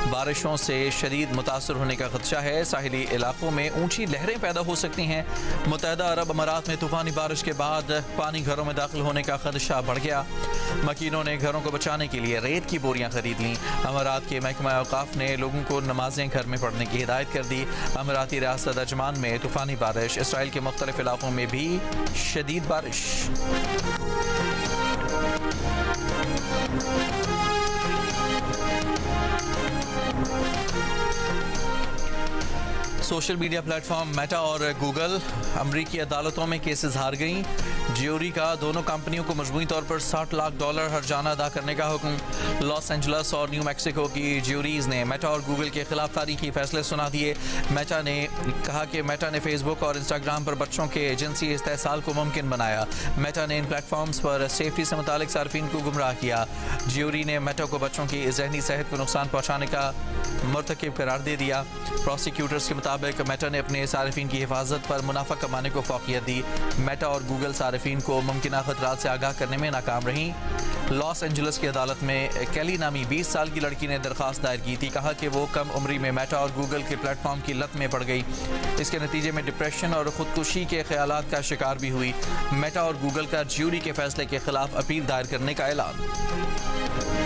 बारिशों से शदीद मुतासर होने का खदशा है। साहिली इलाकों में ऊंची लहरें पैदा हो सकती हैं। मुत्तहिदा अरब अमारात में तूफानी बारिश के बाद पानी घरों में दाखिल होने का खदशा बढ़ गया। मकीनों ने घरों को बचाने के लिए रेत की बोरियां खरीद लीं। अमारात के महकमा औकाफ ने लोगों को नमाजें घर में पढ़ने की हिदायत कर दी। अमाराती रियासत अजमान में तूफानी बारिश, इसराइल के मुख्तलिफ इलाकों में भी शदीद बारिश। सोशल मीडिया प्लेटफॉर्म मेटा और गूगल अमरीकी अदालतों में केसेस हार गईं। ज्यूरी का दोनों कंपनियों को मजमूई तौर पर $60 लाख हर्जाना अदा करने का हुक्म। लॉस एंजलस और न्यू मैक्सिको की ज्यूरीज ने मेटा और गूगल के खिलाफ तारीखी फैसले सुना दिए। मेटा ने कहा कि मेटा ने फेसबुक और इंस्टाग्राम पर बच्चों के जिनसी इस्तेहसाल को मुमकिन बनाया। मेटा ने इन प्लेटफॉर्म्स पर सेफ्टी से मुतालिक सार्फिन को गुमराह किया। ज्यूरी ने मेटा को बच्चों की जहनी सेहत को नुकसान पहुँचाने का मुर्तकिब करार दे दिया। प्रोसिक्यूटर्स के मुताबिक मेटा ने अपने सार्फिन की हिफाजत पर मुनाफा कमाने को फौकियत दी। मेटा और गूगल सार्फिन को मुमकिन खतरात से आगाह करने में नाकाम रहीं। लॉस एंजलस की अदालत में कैली नामी 20 साल की लड़की ने दरख्वास्त दायर की थी। कहा कि वो कम उम्री में मेटा और गूगल के प्लेटफॉर्म की लत में पड़ गई। इसके नतीजे में डिप्रेशन और खुदकुशी के ख्यालात का शिकार भी हुई। मेटा और गूगल का ज्यूरी के फैसले के खिलाफ अपील दायर करने का ऐलान।